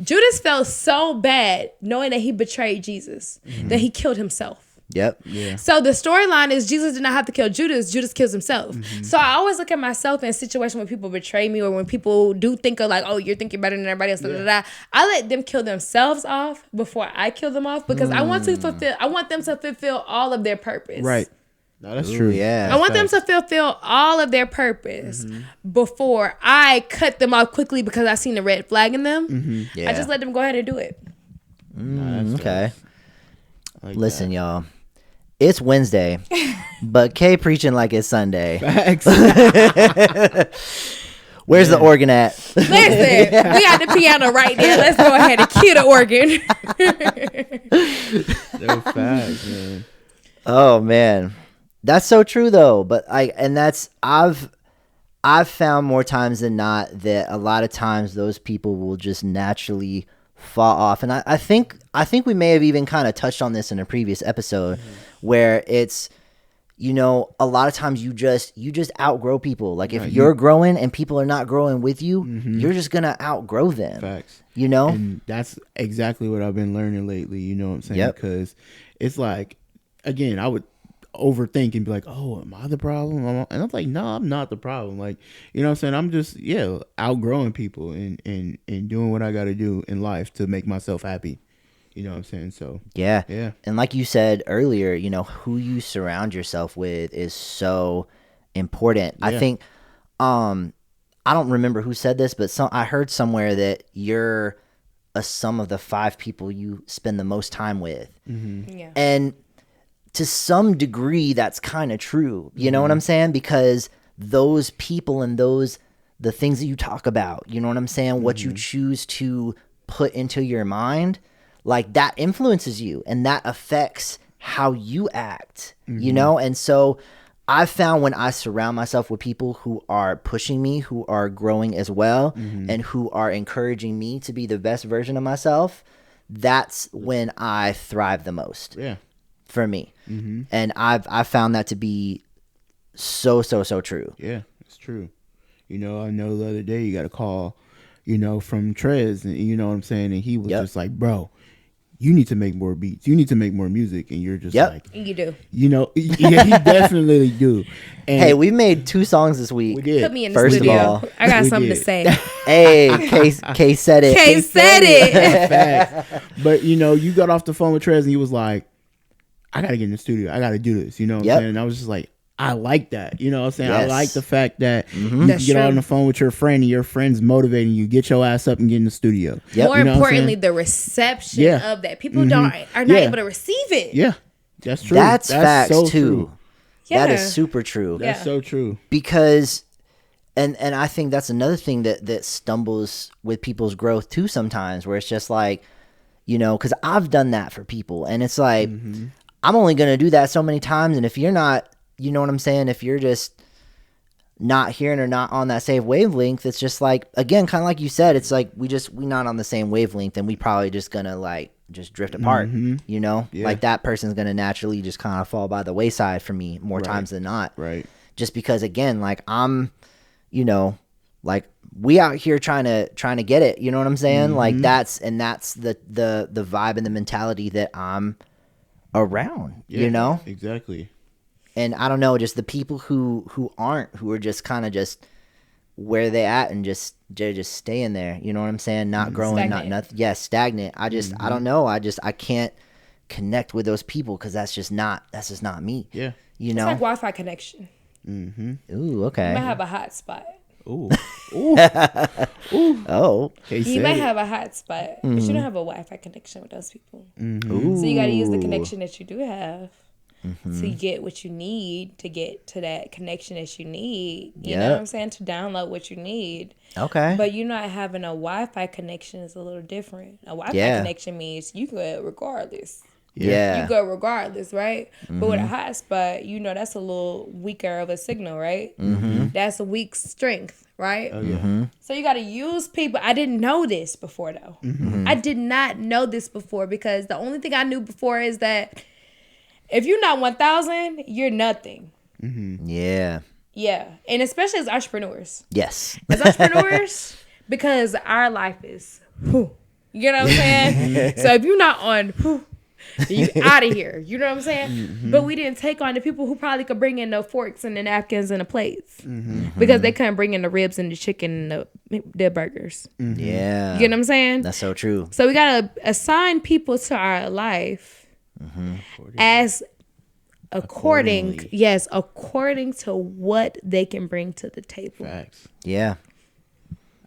Speaker 5: Judas felt so bad knowing that he betrayed Jesus that he killed himself.
Speaker 3: Yep.
Speaker 4: Yeah.
Speaker 5: So the storyline is Jesus did not have to kill Judas. Judas kills himself. So I always look at myself in a situation when people betray me or when people do think of like, oh, you're thinking better than everybody else. Da, da, da. I let them kill themselves off before I kill them off because I want them to fulfill all of their purpose.
Speaker 4: Right. No, that's
Speaker 3: Ooh,
Speaker 4: true.
Speaker 3: yeah.
Speaker 5: I want them to fulfill all of their purpose before I cut them off quickly because I seen a red flag in them.
Speaker 3: Yeah.
Speaker 5: I just let them go ahead and do it.
Speaker 3: Okay.
Speaker 4: I like
Speaker 3: Listen, y'all. It's Wednesday, but Kay preaching like it's Sunday.
Speaker 4: that. Facts.
Speaker 3: Where's the organ at?
Speaker 5: Listen, we got the piano right there. Let's go ahead and cue the organ.
Speaker 4: No facts, man.
Speaker 3: Oh man. That's so true though. But I've I've found more times than not that a lot of times those people will just naturally fall off. And I think we may have even kind of touched on this in a previous episode where it's, you know, a lot of times you just outgrow people. Like if you're growing and people are not growing with you, you're just going to outgrow them.
Speaker 4: Facts.
Speaker 3: You know?
Speaker 4: And that's exactly what I've been learning lately, you know what I'm saying?
Speaker 3: Yep.
Speaker 4: Because it's like, again, I would overthink and be like, oh, am I the problem? And I'm like, no, I'm not the problem. Like, you know what I'm saying? I'm just, outgrowing people and doing what I got to do in life to make myself happy. You know what I'm saying? So
Speaker 3: Yeah.
Speaker 4: Yeah.
Speaker 3: And like you said earlier, you know, who you surround yourself with is so important. I think I don't remember who said this, but I heard somewhere that you're a sum of the 5 people you spend the most time with.
Speaker 5: Yeah.
Speaker 3: And to some degree that's kind of true. You know what I'm saying? Because those people and the things that you talk about, you know what I'm saying? What you choose to put into your mind, like that influences you and that affects how you act, you know? And so I've found when I surround myself with people who are pushing me, who are growing as well, and who are encouraging me to be the best version of myself, that's when I thrive the most.
Speaker 4: Yeah.
Speaker 3: For me. And I've found that to be so true.
Speaker 4: Yeah, it's true. You know, I know the other day you got a call, you know, from Trez, and you know what I'm saying? And he was just like, bro, you need to make more beats. You need to make more music. And you're just like,
Speaker 5: You do.
Speaker 4: you know, yeah, he definitely do. And
Speaker 3: Hey, we made 2 songs this week.
Speaker 4: we did.
Speaker 5: Put me in the
Speaker 3: First of
Speaker 5: studio.
Speaker 3: all,
Speaker 5: I got
Speaker 4: we
Speaker 5: something to
Speaker 4: did.
Speaker 5: say.
Speaker 3: Hey, Kay said it.
Speaker 5: Kay said it.
Speaker 4: Facts. But you know, you got off the phone with Trez and he was like, I gotta get in the studio. I gotta do this. You know what I'm saying? And I was just like, I like that. You know what I'm saying? I
Speaker 3: Yes.
Speaker 4: like the fact that you can
Speaker 5: That's
Speaker 4: get
Speaker 5: true.
Speaker 4: on the phone with your friend and your friend's motivating you. Get your ass up and get in the studio.
Speaker 3: Yep.
Speaker 5: More
Speaker 4: You know what I'm
Speaker 5: importantly,
Speaker 4: saying?
Speaker 5: the reception
Speaker 4: Yeah.
Speaker 5: of that. People are not
Speaker 4: Yeah.
Speaker 5: able to receive it.
Speaker 4: Yeah, that's true.
Speaker 3: That's facts
Speaker 4: so
Speaker 3: too.
Speaker 4: true.
Speaker 3: That
Speaker 5: Yeah.
Speaker 3: is super true.
Speaker 4: That's
Speaker 5: Yeah.
Speaker 4: so true.
Speaker 3: Because and I think that's another thing that stumbles with people's growth too sometimes, where it's just like, you know, because I've done that for people and it's like I'm only going to do that so many times. And if you're not, you know what I'm saying? If you're just not hearing or not on that same wavelength, it's just like, again, kind of like you said, it's like we not on the same wavelength and we probably just going to like just drift apart, you know?
Speaker 4: Yeah.
Speaker 3: Like that person's going to naturally just kind of fall by the wayside for me more times than not.
Speaker 4: Right.
Speaker 3: Just because, again, like I'm, you know, like we out here trying to get it, you know what I'm saying? Like that's the vibe and the mentality that I'm around,
Speaker 4: Yeah,
Speaker 3: you know?
Speaker 4: Exactly.
Speaker 3: And I don't know, just the people who are just kind of just where they at and they're just staying there, you know what I'm saying? Not growing,
Speaker 5: Stagnant.
Speaker 3: not nothing. Yeah, stagnant. I don't know. I can't connect with those people because that's just not me.
Speaker 4: Yeah.
Speaker 3: You
Speaker 5: It's
Speaker 3: know?
Speaker 5: like Wi-Fi connection.
Speaker 3: Ooh, okay.
Speaker 5: You might have a hot-spot.
Speaker 4: Ooh.
Speaker 3: Oh.
Speaker 4: He
Speaker 5: You
Speaker 4: said
Speaker 5: might
Speaker 4: it.
Speaker 5: have a hotspot, but you don't have a Wi-Fi connection with those people.
Speaker 3: Ooh.
Speaker 5: So you got to use the connection that you do have to get what you need to get to that connection that you need. You know
Speaker 3: Yep.
Speaker 5: what I'm saying? To download what you need.
Speaker 3: Okay.
Speaker 5: But you not having a Wi-Fi connection is a little different. A Wi-Fi
Speaker 3: Yeah.
Speaker 5: connection means you good regardless.
Speaker 3: yeah.
Speaker 5: You go regardless, right? But with a hotspot, you know that's a little weaker of a signal, right? That's a weak strength, right?
Speaker 4: Oh, yeah.
Speaker 5: So you got to use people. I didn't know this before, though. I did not know this before because the only thing I knew before is that if you're not 1,000, you're nothing.
Speaker 3: Yeah.
Speaker 5: Yeah. And especially as entrepreneurs.
Speaker 3: Yes.
Speaker 5: As entrepreneurs, because our life is, whew, you know what I'm saying? So if you're not on, whew, you out of here. You know what I'm saying? But we didn't take on the people who probably could bring in the forks and the napkins and the plates because they couldn't bring in the ribs and the chicken and the burgers.
Speaker 3: Yeah.
Speaker 5: You know what I'm saying?
Speaker 3: That's so true.
Speaker 5: So we gotta assign people to our life as according to what they can bring to the table.
Speaker 4: Facts.
Speaker 3: Yeah.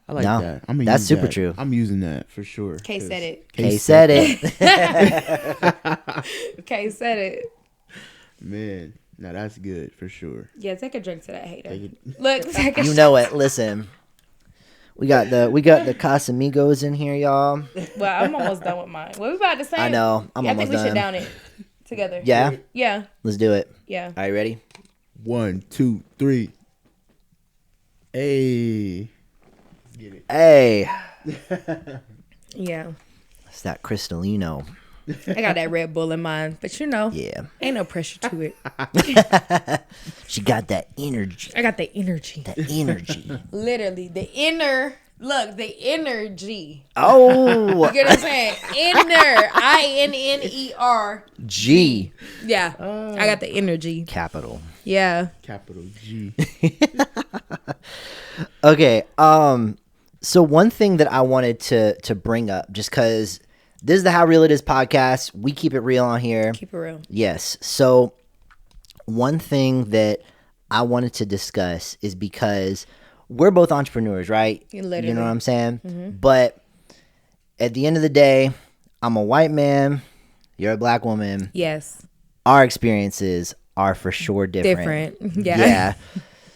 Speaker 4: I like
Speaker 3: No,
Speaker 4: that. I'm gonna
Speaker 3: that's
Speaker 4: use
Speaker 3: super
Speaker 4: that.
Speaker 3: true.
Speaker 4: I'm using that for sure.
Speaker 5: Kay said it.
Speaker 3: Kay said it.
Speaker 5: Kay said it.
Speaker 4: Man, now that's good for sure.
Speaker 5: Yeah, take a drink to that hater.
Speaker 4: Take
Speaker 5: Look, take a
Speaker 3: You know it. Listen. We got the Casamigos in here, y'all.
Speaker 5: Well, I'm almost done with mine. What we about to say?
Speaker 3: I know. I'm
Speaker 5: I think
Speaker 3: almost
Speaker 5: we should
Speaker 3: done.
Speaker 5: down it together.
Speaker 3: Yeah?
Speaker 5: Yeah.
Speaker 3: Let's do it.
Speaker 5: Yeah.
Speaker 3: All right, ready?
Speaker 4: 1, 2, 3. Hey.
Speaker 3: Hey,
Speaker 5: Yeah.
Speaker 3: it's that Cristalino.
Speaker 5: I got that Red Bull in mine, but
Speaker 3: Yeah,
Speaker 5: ain't no pressure to it.
Speaker 3: she got that energy.
Speaker 5: I got the energy.
Speaker 3: That energy.
Speaker 5: Literally, the energy.
Speaker 3: Oh,
Speaker 5: You get what I'm saying? Inner, INNER.
Speaker 3: G.
Speaker 5: Yeah, I got the energy.
Speaker 3: Capital.
Speaker 5: Yeah.
Speaker 4: Capital G.
Speaker 3: Okay. So one thing that I wanted to bring up, just because this is the How Real It Is podcast, we keep it real on here.
Speaker 5: Keep it real.
Speaker 3: Yes. So one thing that I wanted to discuss is because we're both entrepreneurs, right?
Speaker 5: Literally.
Speaker 3: You know what I'm saying? But at the end of the day, I'm a white man. You're a black woman.
Speaker 5: Yes.
Speaker 3: Our experiences are for sure different.
Speaker 5: Yeah.
Speaker 3: Yeah.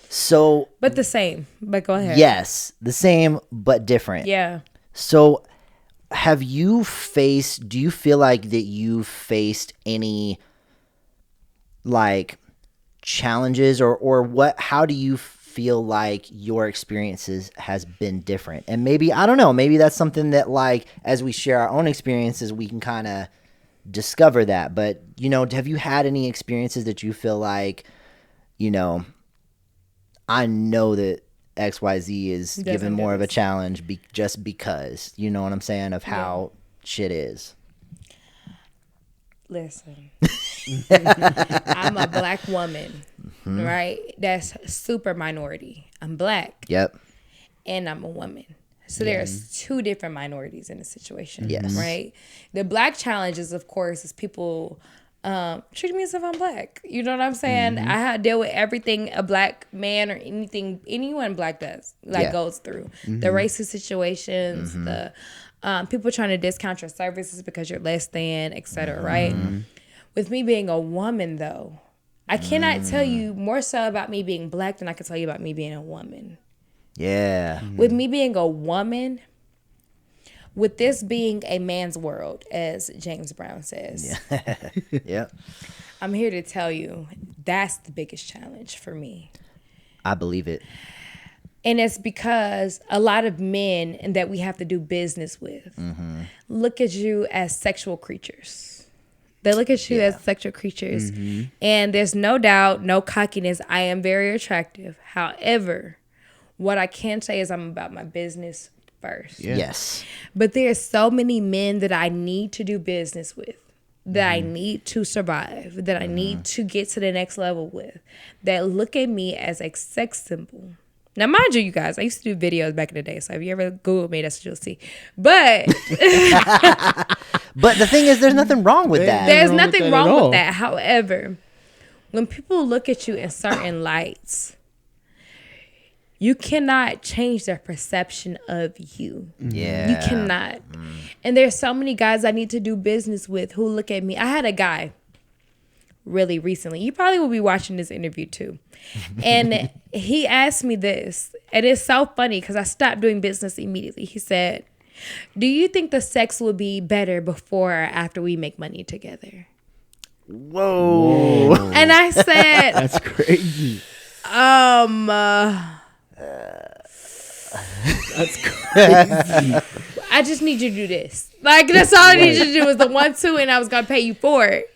Speaker 3: So
Speaker 5: But the same. But go ahead.
Speaker 3: yes, the same but different.
Speaker 5: Yeah.
Speaker 3: So do you feel like that you've faced any like challenges or how do you feel like your experiences has been different? And maybe, I don't know, maybe that's something that like as we share our own experiences, we can kind of discover that. But, have you had any experiences that you feel like, I know that XYZ is given more of a challenge just because, you know what I'm saying, of how shit is.
Speaker 5: Listen. I'm a black woman, right? That's super minority. I'm black.
Speaker 3: Yep.
Speaker 5: And I'm a woman. So there's two different minorities in the situation.
Speaker 3: Yes.
Speaker 5: Right? The black challenges, of course, is people treating me as if I'm black. You know what I'm saying? I had to deal with everything a black man or anyone black does, goes through. The racist situations, the people trying to discount your services because you're less than, et cetera, right? With me being a woman, though, I cannot tell you more so about me being black than I can tell you about me being a woman.
Speaker 3: Yeah.
Speaker 5: With me being a woman, with this being a man's world, as James Brown says,
Speaker 3: Yep.
Speaker 5: I'm here to tell you that's the biggest challenge for me.
Speaker 3: I believe it.
Speaker 5: And it's because a lot of men that we have to do business with look at you as sexual creatures. They look at you as sexual creatures. And there's no doubt, no cockiness. I am very attractive. However, what I can say is I'm about my business first.
Speaker 4: Yeah.
Speaker 3: Yes.
Speaker 5: But there's so many men that I need to do business with, that I need to survive, that I need to get to the next level with, that look at me as a sex symbol. Now, mind you guys, I used to do videos back in the day, so if you ever Google me, that's what you'll see. But
Speaker 3: But the thing is, there's nothing wrong with that.
Speaker 5: there's
Speaker 4: wrong with
Speaker 5: nothing
Speaker 4: that at
Speaker 5: wrong
Speaker 4: all.
Speaker 5: with that. However, when people look at you in certain lights, you cannot change their perception of you.
Speaker 3: Yeah.
Speaker 5: You cannot. And there's so many guys I need to do business with who look at me. I had a guy really recently. You probably will be watching this interview too. And he asked me this. And it's so funny because I stopped doing business immediately. He said, "Do you think the sex will be better before or after we make money together?"
Speaker 3: Whoa.
Speaker 5: And I said,
Speaker 4: That's crazy. That's crazy.
Speaker 5: I just need you to do this. Like, that's all I need you to do is the 1-2, and I was going to pay you for it.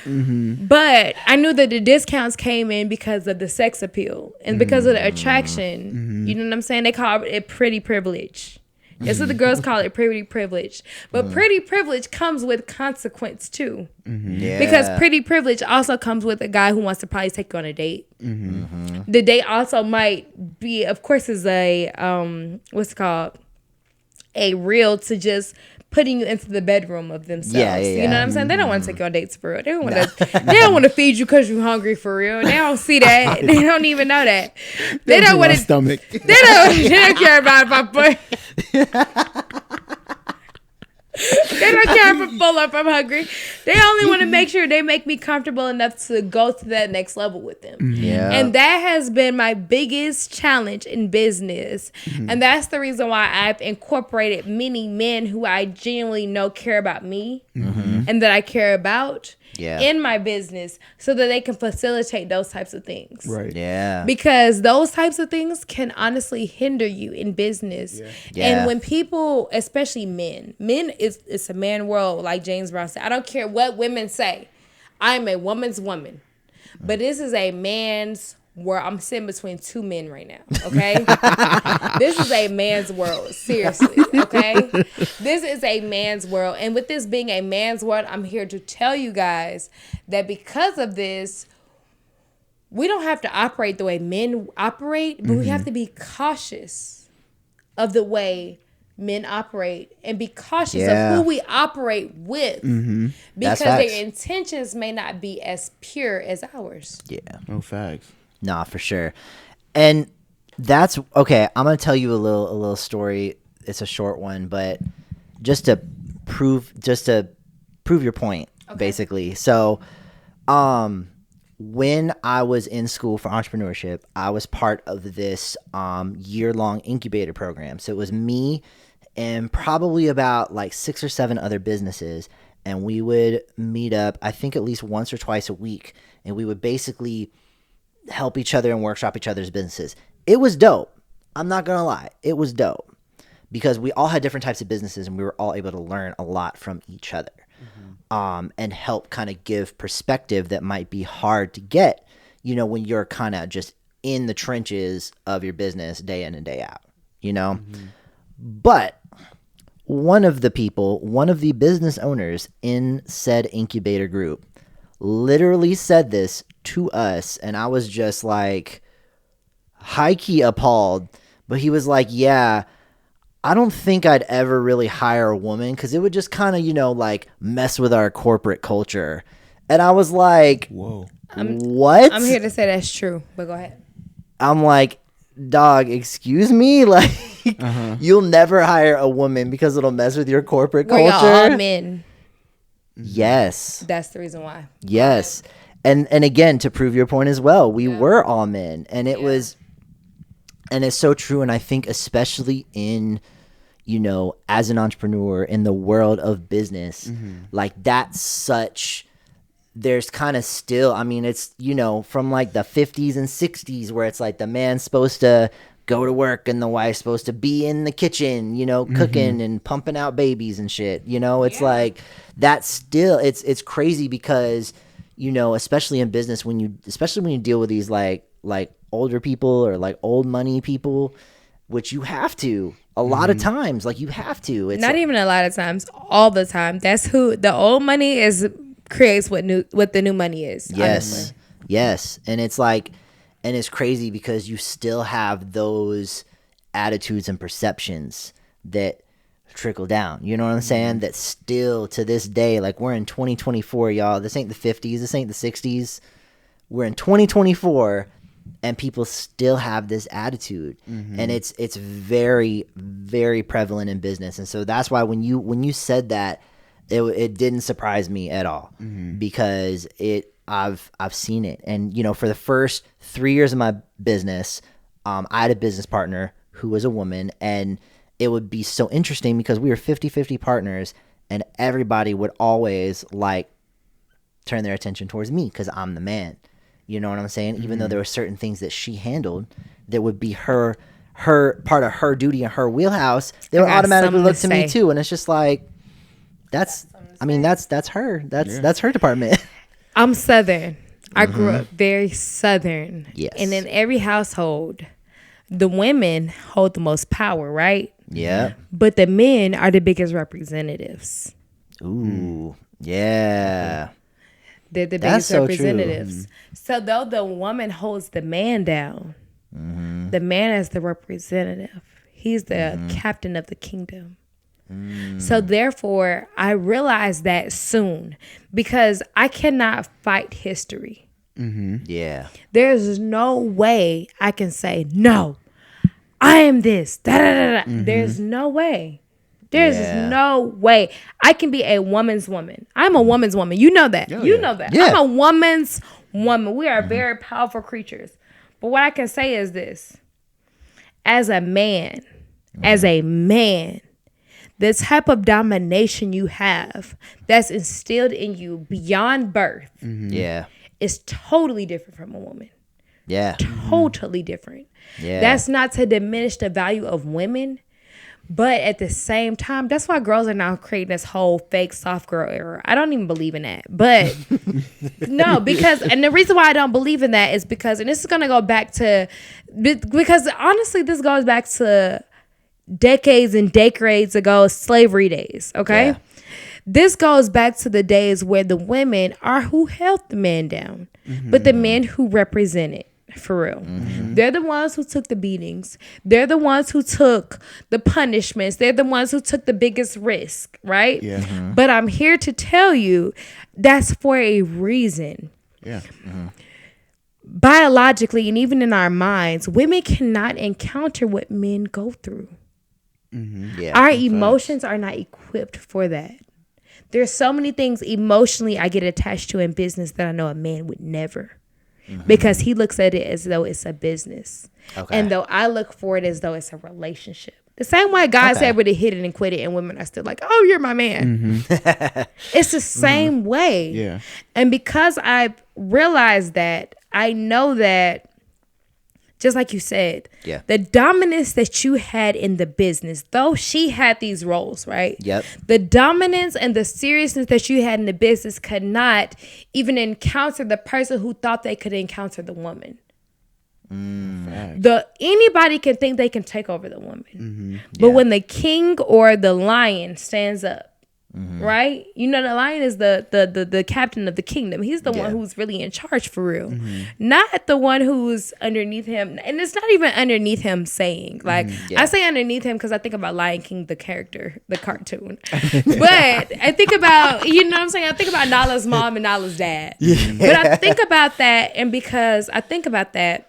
Speaker 5: But I knew that the discounts came in because of the sex appeal and because of the attraction. You know what I'm saying? They call it pretty privilege. That's what the girls call it, pretty privilege. But pretty privilege comes with consequence too.
Speaker 3: Yeah.
Speaker 5: Because pretty privilege also comes with a guy who wants to probably take you on a date. The date also might be, of course, is a what's it called? A reel to just putting you into the bedroom of themselves. You know what I'm saying? They don't want to take you on dates for real. They don't want to. They don't want to feed you because you're hungry for real. They don't see that. They don't even know that. They don't want to.
Speaker 4: Stomach.
Speaker 5: They don't care about if I'm full. They don't care if I'm full or if I'm hungry. They only want to make sure they make me comfortable enough to go to that next level with them.
Speaker 3: Yeah.
Speaker 5: And that has been my biggest challenge in business. And that's the reason why I've incorporated many men who I genuinely know care about me and that I care about
Speaker 3: Yeah.
Speaker 5: in my business so that they can facilitate those types of things.
Speaker 4: Right.
Speaker 3: Yeah.
Speaker 5: Because those types of things can honestly hinder you in business.
Speaker 3: Yeah.
Speaker 5: And when people, especially men, it's a man world, like James Brown said. I don't care what women say. I'm a woman's woman. But this is a man's world. I'm sitting between two men right now, okay? This is a man's world, seriously, okay? This is a man's world. And with this being a man's world, I'm here to tell you guys that because of this, we don't have to operate the way men operate, but we have to be cautious of the way men operate and be cautious
Speaker 3: Yeah.
Speaker 5: of who we operate with because
Speaker 3: That's facts.
Speaker 5: their intentions may not be as pure as ours.
Speaker 3: Yeah.
Speaker 4: No facts.
Speaker 3: Nah, for sure. And that's okay. I'm gonna tell you a little story. It's a short one, but just to prove your point, basically. So, when I was in school for entrepreneurship, I was part of this year-long incubator program. So it was me and probably about like 6 or 7 other businesses, and we would meet up, I think at least once or twice a week, and we would basically help each other and workshop each other's businesses. It was dope. I'm not gonna lie, it was dope because we all had different types of businesses, and we were all able to learn a lot from each other. And help kind of give perspective that might be hard to get, when you're kind of just in the trenches of your business day in and day out, But one of the business owners in said incubator group literally said this to us, and I was just like high-key appalled, but he was like, yeah, I don't think I'd ever really hire a woman because it would just kind of, like mess with our corporate culture. And I was like,
Speaker 4: Whoa.
Speaker 3: what?
Speaker 5: I'm here to say that's true, but go ahead.
Speaker 3: I'm like, dog, excuse me? Like, you'll never hire a woman because it'll mess with your corporate
Speaker 5: We're
Speaker 3: culture?
Speaker 5: all men.
Speaker 3: Yes.
Speaker 5: That's the reason why.
Speaker 3: Yes. And again, to prove your point as well, we were all men. And it was... And it's so true. And I think especially in, as an entrepreneur in the world of business, like that's there's kind of still, I mean, it's, from like the 50s and 60s where it's like the man's supposed to go to work and the wife's supposed to be in the kitchen, cooking and pumping out babies and shit. It's like that's still, it's crazy because, especially in business, especially when you deal with these like older people or like old money people, which you have to a lot of times, like you have to. It's
Speaker 5: not even a lot of times, all the time. That's who the old money creates what the new money is.
Speaker 3: Yes.
Speaker 5: Honestly.
Speaker 3: Yes. And it's like, and it's crazy because you still have those attitudes and perceptions that trickle down. You know what I'm saying? That still to this day, like we're in 2024, y'all. This ain't the 50s. This ain't the 60s. We're in 2024. And people still have this attitude, and it's very, very prevalent in business. And so that's why when you said that, it didn't surprise me at all because I've seen it. And for the first 3 years of my business, I had a business partner who was a woman, and it would be so interesting because we were 50-50 partners, and everybody would always like turn their attention towards me because I'm the man. You know what I'm saying? Even though there were certain things that she handled that would be her part of her duty and her wheelhouse, they would automatically look to me too. And it's just like, that's her. That's her department.
Speaker 5: I'm Southern. I grew up very Southern.
Speaker 3: Yes.
Speaker 5: And in every household, the women hold the most power, right?
Speaker 3: Yeah.
Speaker 5: But the men are the biggest representatives.
Speaker 3: Ooh. Yeah.
Speaker 5: They're the
Speaker 3: That's
Speaker 5: biggest
Speaker 3: so
Speaker 5: representatives. So though the woman holds the man down, the man is the representative. He's the captain of the kingdom. So therefore, I realized that soon because I cannot fight history.
Speaker 3: Yeah.
Speaker 5: There's no way I can say, no, I am this. Da, da, da, da. There's no way. There's no way. I can be a woman's woman. I'm a woman's woman. You know that. You know that.
Speaker 3: Yeah.
Speaker 5: I'm a woman's woman. We are very powerful creatures. But what I can say is this. As a man, the type of domination you have that's instilled in you beyond birth
Speaker 3: Yeah.
Speaker 5: is totally different from a woman.
Speaker 3: Yeah.
Speaker 5: Totally different.
Speaker 3: Yeah.
Speaker 5: That's not to diminish the value of women, but at the same time, that's why girls are now creating this whole fake soft girl era. I don't even believe in that. But no, because, and the reason why I don't believe in that is because, and this is going to go back to, because honestly, this goes back to decades and decades ago, slavery days, okay?
Speaker 3: Yeah.
Speaker 5: This goes back to the days where the women are who held the man down, but the men who represented, for real. They're the ones who took the beatings. They're the ones who took the punishments. They're the ones who took the biggest risk, right?
Speaker 4: Yeah.
Speaker 5: But I'm here to tell you that's for a reason.
Speaker 4: Yeah.
Speaker 5: Biologically, and even in our minds, women cannot encounter what men go through.
Speaker 3: Yeah.
Speaker 5: Our emotions are not equipped for that. There's so many things emotionally I get attached to in business that I know a man would never. Because he looks at it as though it's a business.
Speaker 3: Okay.
Speaker 5: And though I look for it as though it's a relationship. The same way guys are able to hit it and quit it, and women are still like, oh, you're my man. It's the same way.
Speaker 4: Yeah.
Speaker 5: And because I've realized that, I know that, just like you said,
Speaker 3: Yeah.
Speaker 5: the dominance that you had in the business, though she had these roles, right?
Speaker 3: Yep.
Speaker 5: The dominance and the seriousness that you had in the business could not even encounter the person who thought they could encounter the woman. Anybody can think they can take over the woman. But when the king or the lion stands up, right? You know, the lion is the captain of the kingdom. He's the one who's really in charge for real. Not the one who's underneath him. And it's not even underneath him saying. Like, I say underneath him because I think about Lion King, the character, the cartoon. But I think about, you know what I'm saying? I think about Nala's mom and Nala's dad. But I think about that, and because I think about that,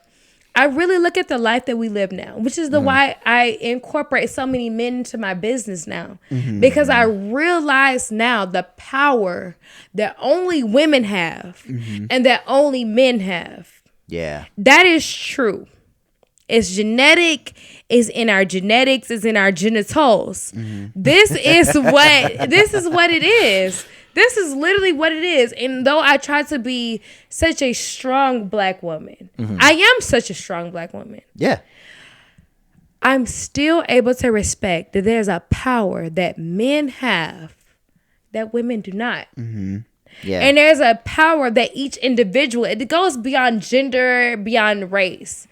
Speaker 5: I really look at the life that we live now, which is why I incorporate so many men into my business now. Because I realize now the power that only women have and that only men have.
Speaker 3: Yeah.
Speaker 5: That is true. It's genetic. It's in our genetics. It's in our genitals. This is what it is. This is literally what it is. And though I try to be such a strong black woman, I am such a strong black woman.
Speaker 3: Yeah.
Speaker 5: I'm still able to respect that there's a power that men have that women do not.
Speaker 3: Yeah.
Speaker 5: And there's a power that each individual, it goes beyond gender, beyond race.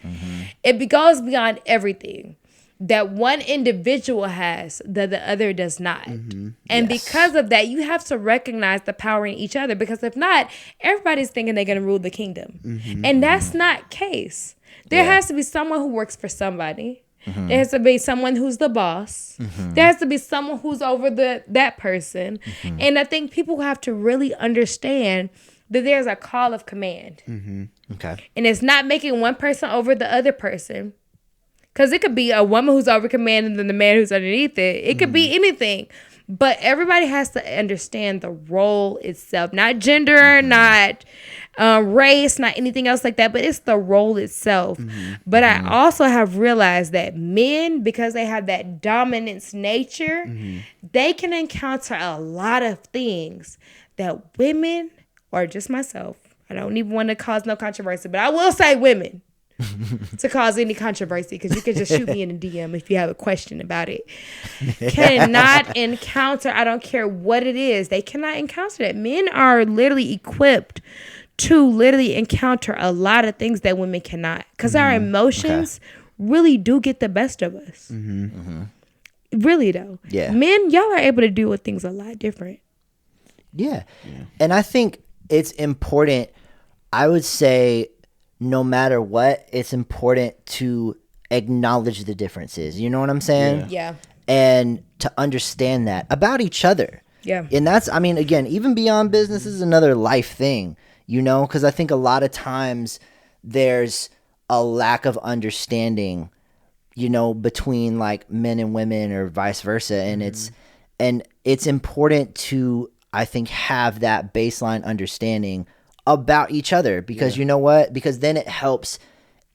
Speaker 5: It goes beyond everything that one individual has that the other does not. And because of that, you have to recognize the power in each other, because if not, everybody's thinking they're going to rule the kingdom. And that's not case. There has to be someone who works for somebody. There has to be someone who's the boss. There has to be someone who's over that person. And I think people have to really understand that there's a call of command.
Speaker 3: Okay.
Speaker 5: And it's not making one person over the other person. Because it could be a woman who's over command and then the man who's underneath it. It could be anything. But everybody has to understand the role itself. Not gender, not race, not anything else like that. But it's the role itself. But I also have realized that men, because they have that dominance nature, they can encounter a lot of things that women, or just myself, I don't even want to cause no controversy, but I will say women. To cause any controversy, because you can just shoot me in a DM if you have a question about it. Cannot encounter, I don't care what it is, they cannot encounter that. Men are literally equipped to literally encounter a lot of things that women cannot, because our emotions really do get the best of us. Really though.
Speaker 3: Yeah.
Speaker 5: Men, y'all are able to deal with things a lot different.
Speaker 3: Yeah. And I think it's important, I would say, no matter what, it's important to acknowledge the differences. You know what I'm saying?
Speaker 5: Yeah.
Speaker 3: And to understand that about each other.
Speaker 5: Yeah.
Speaker 3: And that's, I mean, again, even beyond business is another life thing, you know, because I think a lot of times there's a lack of understanding, you know, between like men and women or vice versa. And it's important to, I think, have that baseline understanding about each other, because you know what? Because then it helps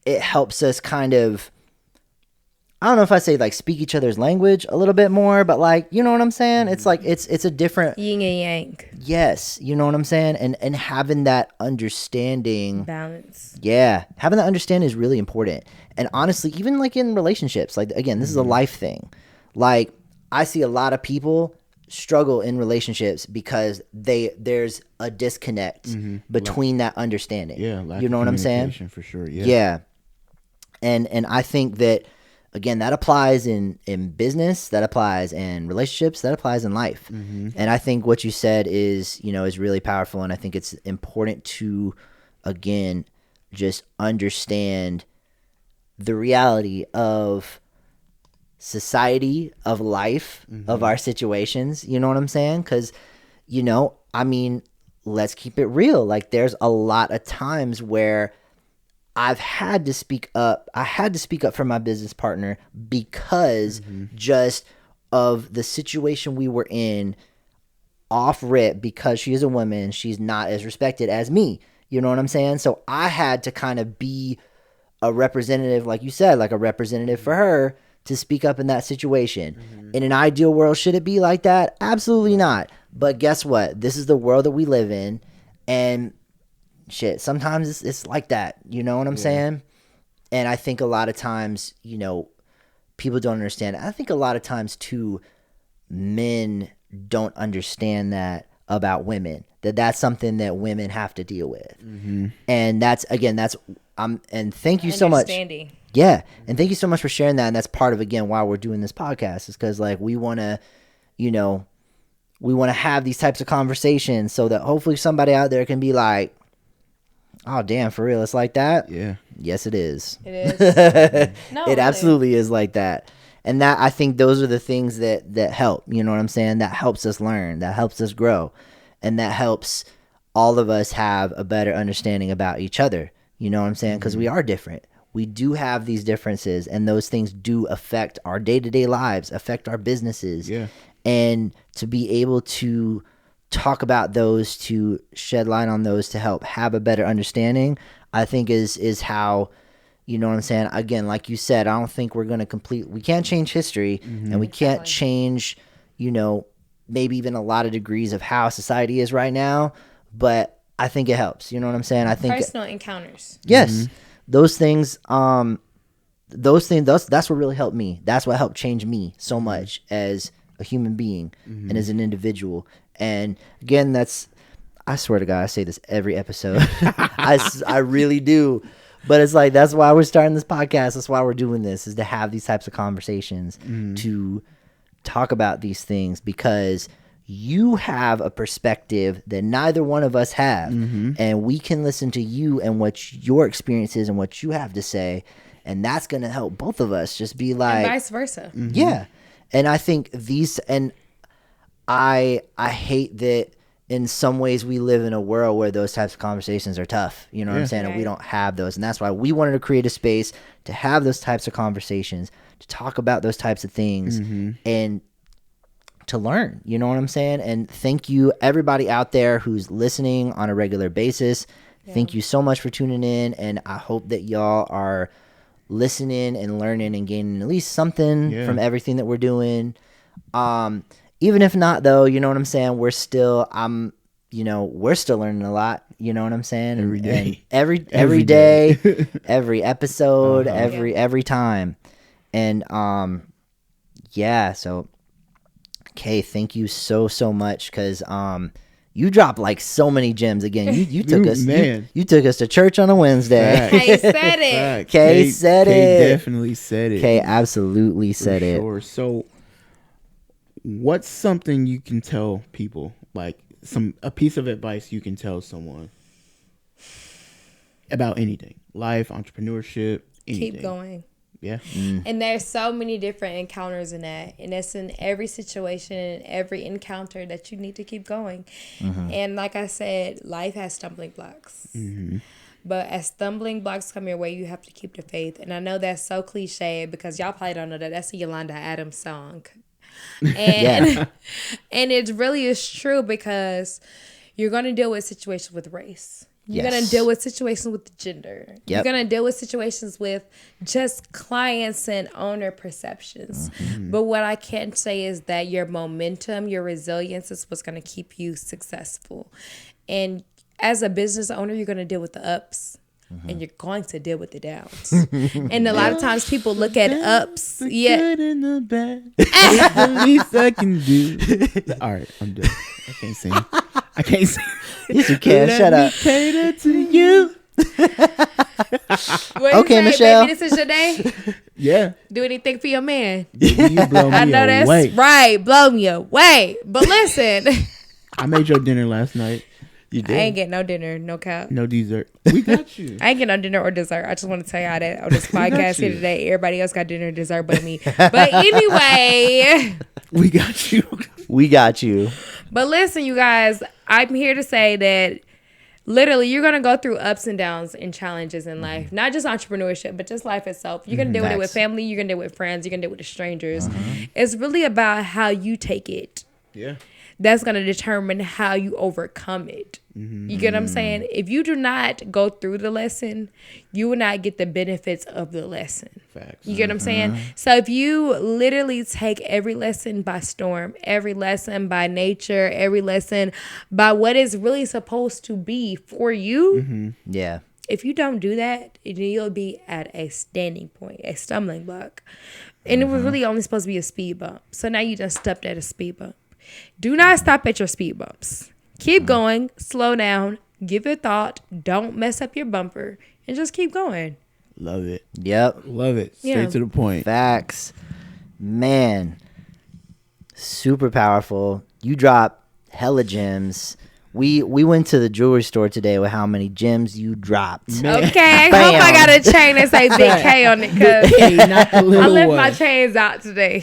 Speaker 3: us kind of I don't know if I say like speak each other's language a little bit more, but like, you know what I'm saying? It's like, it's a different,
Speaker 5: Yin and yang.
Speaker 3: yes, you know what I'm saying? And having that understanding.
Speaker 5: Balance.
Speaker 3: Yeah. Having that understanding is really important. And honestly, even like in relationships, like again, this is a life thing. Like I see a lot of people struggle in relationships because there's a disconnect between that understanding.
Speaker 4: Yeah, lack
Speaker 3: you know
Speaker 4: of
Speaker 3: what I'm saying?
Speaker 4: communication for sure. Yeah.
Speaker 3: Yeah. And I think that again, that applies in business, that applies in relationships, that applies in life. And I think what you said is, you know, is really powerful, and I think it's important to again just understand the reality of society, of life, of our situations, you know what I'm saying? Because, you know, I mean, let's keep it real. Like, there's a lot of times where I've had to speak up. I had to speak up for my business partner because just of the situation we were in off rip, because she is a woman, she's not as respected as me. You know what I'm saying? So I had to kind of be a representative, like you said, like a representative for her to speak up in that situation. In an ideal world, should it be like that? Absolutely not. But guess what? This is the world that we live in, and shit, sometimes it's like that. You know what I'm saying? And I think a lot of times, you know, people don't understand. I think a lot of times too, men don't understand that about women, that's something that women have to deal with. And that's and thank you so much. Yeah. And thank you so much for sharing that. And that's part of, again, why we're doing this podcast, is because like we want to, you know, we want to have these types of conversations so that hopefully somebody out there can be like, oh, damn, for real, it's like that?
Speaker 4: Yeah.
Speaker 3: Yes, it is.
Speaker 5: It is. No,
Speaker 3: It
Speaker 5: really.
Speaker 3: absolutely is like that. And that, I think those are the things that help, you know what I'm saying? That helps us learn, that helps us grow, and that helps all of us have a better understanding about each other. You know what I'm saying? Because we are different. We do have these differences, and those things do affect our day-to-day lives, affect our businesses.
Speaker 4: Yeah.
Speaker 3: And to be able to talk about those, to shed light on those, to help have a better understanding, I think is how, you know what I'm saying? Again, like you said, I don't think we're going to we can't change history, and we can't change, you know, maybe even a lot of degrees of how society is right now, but I think it helps. You know what I'm saying? I think
Speaker 5: Personal encounters.
Speaker 3: yes, those things, that's what really helped me. That's what helped change me so much as a human being and as an individual. And again, I swear to God, I say this every episode. I really do. But it's like, that's why we're starting this podcast. That's why we're doing this, is to have these types of conversations, to talk about these things, because you have a perspective that neither one of us have. And we can listen to you and what your experience is and what you have to say. And that's going to help both of us just be like,
Speaker 5: And vice versa.
Speaker 3: yeah. And I think I hate that in some ways we live in a world where those types of conversations are tough. You know what I'm saying? And we don't have those. And that's why we wanted to create a space to have those types of conversations, to talk about those types of things, and to learn. You know what I'm saying? And thank you, everybody out there who's listening on a regular basis. Thank you so much for tuning in. And I hope that y'all are listening and learning and gaining at least something from everything that we're doing. Even if not, though, you know what I'm saying? We're still learning a lot. You know what I'm saying?
Speaker 4: Every day.
Speaker 3: And every day, every episode, every time. And so Kay, thank you so much, because you dropped like so many gems. Again, you took us, man. You took us to church on a Wednesday.
Speaker 5: Kay said it.
Speaker 3: Kay said it.
Speaker 4: Kay definitely said it.
Speaker 3: Kay absolutely said it.
Speaker 4: Sure. So, what's something you can tell people, like a piece of advice you can tell someone about anything, life, entrepreneurship, anything?
Speaker 5: Keep going.
Speaker 4: Yeah.
Speaker 5: And there's so many different encounters in that. And it's in every situation, every encounter, that you need to keep going. And like I said, life has stumbling blocks. But as stumbling blocks come your way, you have to keep the faith. And I know that's so cliche, because y'all probably don't know that. That's a Yolanda Adams song. And and it really is true, because you're going to deal with situations with race. You're going to deal with situations with gender. You're going to deal with situations with just clients and owner perceptions. But what I can say is that your momentum, your resilience is what's going to keep you successful. And as a business owner, you're going to deal with the ups. And you're going to deal with the downs. And a lot of times people look at ups.
Speaker 4: The good and the bad. It's the least I can do. All right, I'm done. I can't sing.
Speaker 3: Yes, you can. Shut up.
Speaker 4: Cater to you.
Speaker 3: Okay, Michelle.
Speaker 5: Baby, this is your day.
Speaker 4: Yeah.
Speaker 5: Do anything for your man.
Speaker 4: You blow me
Speaker 5: I know that's
Speaker 4: away.
Speaker 5: right. Blow me away. But listen.
Speaker 4: I made your dinner last night.
Speaker 3: You
Speaker 5: I ain't getting no dinner, no cap.
Speaker 4: No dessert. We got you.
Speaker 5: I ain't getting no dinner or dessert. I just want to tell y'all that on this podcast here today, everybody else got dinner and dessert but me. But anyway.
Speaker 4: We got you.
Speaker 3: We got you.
Speaker 5: But listen, you guys, I'm here to say that literally you're going to go through ups and downs and challenges in life. Not just entrepreneurship, but just life itself. You're going to deal with it with family. You're going to deal with friends. You're going to deal with the strangers. It's really about how you take it.
Speaker 4: Yeah.
Speaker 5: That's going to determine how you overcome it. You get what I'm saying? If you do not go through the lesson, you will not get the benefits of the lesson.
Speaker 4: Facts.
Speaker 5: You get what I'm saying? So if you literally take every lesson by storm, every lesson by nature, every lesson by what is really supposed to be for you,
Speaker 3: Yeah.
Speaker 5: if you don't do that, you'll be at a standing point, a stumbling block. And it was really only supposed to be a speed bump. So now you just stepped at a speed bump. Do not stop at your speed bumps. Keep going, slow down, give it thought, don't mess up your bumper, and just keep going.
Speaker 4: Love it.
Speaker 3: Yep.
Speaker 4: Love it. Straight
Speaker 5: Yeah.
Speaker 4: to the point.
Speaker 3: Facts. Man. Super powerful. You drop hella gems. We went to the jewelry store today with how many gems you dropped.
Speaker 4: Man.
Speaker 5: Okay, I
Speaker 3: Bam.
Speaker 5: hope I got a chain that say Big K on it because
Speaker 4: Hey, not the
Speaker 5: I
Speaker 4: little
Speaker 5: left
Speaker 4: one.
Speaker 5: my chains out today.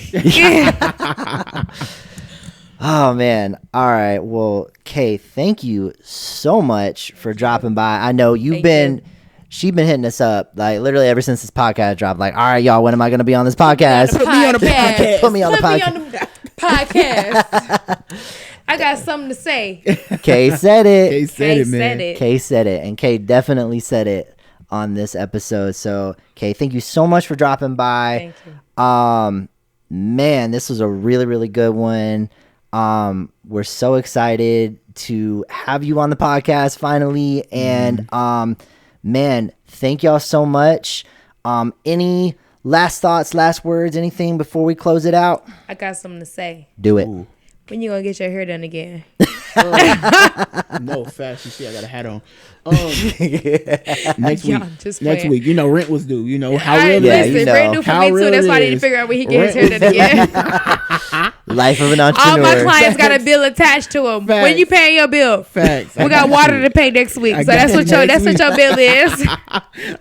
Speaker 3: Oh man. All right. Well, Kay, thank you so much for dropping by. I know
Speaker 5: Thank
Speaker 3: she's been hitting us up like literally ever since this podcast dropped. Like, all right, y'all, when am I gonna be on this podcast?
Speaker 5: Put me on the podcast.
Speaker 3: Put me on the podcast.
Speaker 5: Podcast. I got something to say.
Speaker 3: Kay said it.
Speaker 4: Kay said it, man.
Speaker 5: said it.
Speaker 3: Kay said it, and Kay definitely said it on this episode. So, Kay, thank you so much for dropping by.
Speaker 5: Thank you.
Speaker 3: Man, this was a really, really good one. We're so excited to have you on the podcast finally, and man, thank y'all so much. Any last thoughts, last words, anything before we close it out?
Speaker 5: I got something to say.
Speaker 3: Do it.
Speaker 4: Ooh.
Speaker 5: When you gonna get your hair done again?
Speaker 4: No, fast. You see, I got a hat on. Next week.
Speaker 5: Yeah, just
Speaker 4: Next
Speaker 5: playing.
Speaker 4: week. You know, rent was due. You know how
Speaker 5: All right,
Speaker 4: real
Speaker 3: Yeah,
Speaker 4: it
Speaker 5: listen,
Speaker 3: you
Speaker 4: is.
Speaker 3: know.
Speaker 5: brand new for
Speaker 4: How
Speaker 5: me too.
Speaker 4: real
Speaker 5: That's why I
Speaker 4: it
Speaker 5: need to
Speaker 4: is.
Speaker 5: figure out when he gets his hair done again.
Speaker 3: Life of an
Speaker 5: All
Speaker 3: entrepreneur.
Speaker 5: my clients got a bill attached to them. When you paying your bill?
Speaker 4: Facts.
Speaker 5: We got water to pay next week,
Speaker 4: I
Speaker 5: so
Speaker 4: got
Speaker 5: that's
Speaker 4: you
Speaker 5: what your
Speaker 4: next
Speaker 5: that's what your bill is.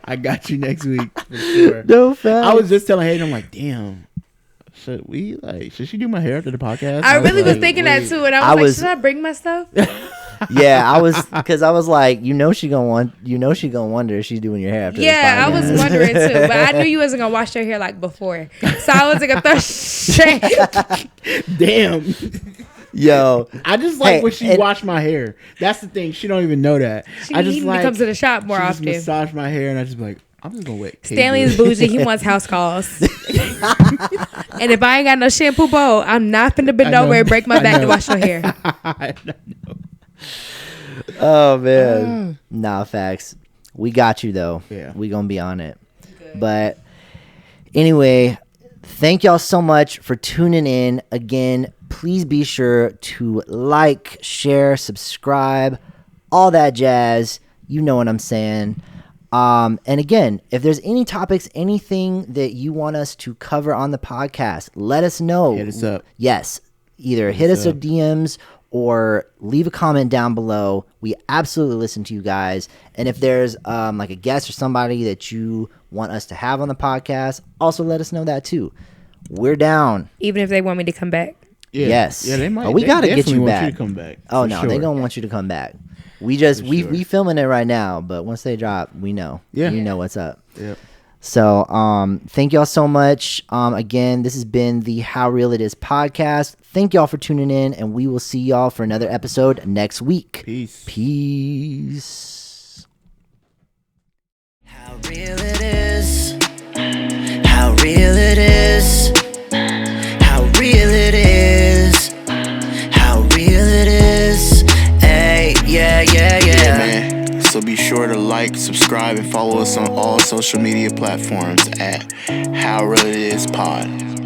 Speaker 4: I got you next week for sure.
Speaker 3: No fact.
Speaker 4: I was just telling Hayden, I'm like, damn. Should she do my hair after the podcast?
Speaker 5: I really was
Speaker 4: like,
Speaker 5: thinking
Speaker 4: wait.
Speaker 5: that too, and I
Speaker 3: I
Speaker 5: was
Speaker 3: was-
Speaker 5: like, should I bring my stuff?
Speaker 3: Yeah, I was like, she gonna wonder if she's doing your hair after
Speaker 5: Yeah, I
Speaker 3: this
Speaker 5: was
Speaker 3: podcast.
Speaker 5: wondering too, but I knew you wasn't gonna wash your hair like before, so I was like, a third shit.
Speaker 4: Damn.
Speaker 3: Yo,
Speaker 4: I just like
Speaker 3: Hey,
Speaker 4: when she
Speaker 3: and-
Speaker 4: washed my hair. That's the thing. She don't even know that.
Speaker 5: She
Speaker 4: I just
Speaker 5: needed
Speaker 4: like
Speaker 5: to come to the shop more
Speaker 4: she just
Speaker 5: often.
Speaker 4: massage my hair, and I just be like, I'm just gonna wait.
Speaker 5: Stanley is bougie. He wants house calls. And if I ain't got no shampoo bowl, I'm not finna bend
Speaker 4: I know.
Speaker 5: over and break my
Speaker 4: I
Speaker 5: back to
Speaker 4: know.
Speaker 5: wash your hair.
Speaker 4: I know.
Speaker 3: oh man, nah, facts. We got you though.
Speaker 4: Yeah.
Speaker 3: We gonna be on it. But anyway, thank y'all so much for tuning in. Again, please be sure to like, share, subscribe, all that jazz. You know what I'm saying. And again, if there's any topics, anything that you want us to cover on the podcast, let us know.
Speaker 4: Hit us up.
Speaker 3: Yes. Either hit us with DMs or leave a comment down below. We absolutely listen to you guys. And if there's like a guest or somebody that you want us to have on the podcast, also let us know that too. We're down.
Speaker 5: Even if they want me to come back.
Speaker 4: Yeah.
Speaker 3: Yes.
Speaker 4: Yeah, they might.
Speaker 3: Oh, we
Speaker 4: they
Speaker 3: gotta get
Speaker 4: definitely
Speaker 3: you
Speaker 4: want
Speaker 3: back.
Speaker 4: You to come back.
Speaker 3: Oh
Speaker 4: for
Speaker 3: no,
Speaker 4: sure.
Speaker 3: they gonna want you to come back. We filming it right now, but once they drop, we know.
Speaker 4: Yeah.
Speaker 3: You know what's up.
Speaker 4: Yeah.
Speaker 3: So thank y'all so much. Again, this has been the How Real It Is podcast. Thank y'all for tuning in, and we will see y'all for another episode next week.
Speaker 4: Peace.
Speaker 3: Peace.
Speaker 2: real it is. How real it is. How real it is. How real it is. Hey, yeah, yeah, yeah.
Speaker 1: Man. So be sure to like, subscribe, and follow us on all social media platforms at How Real It Is Pod.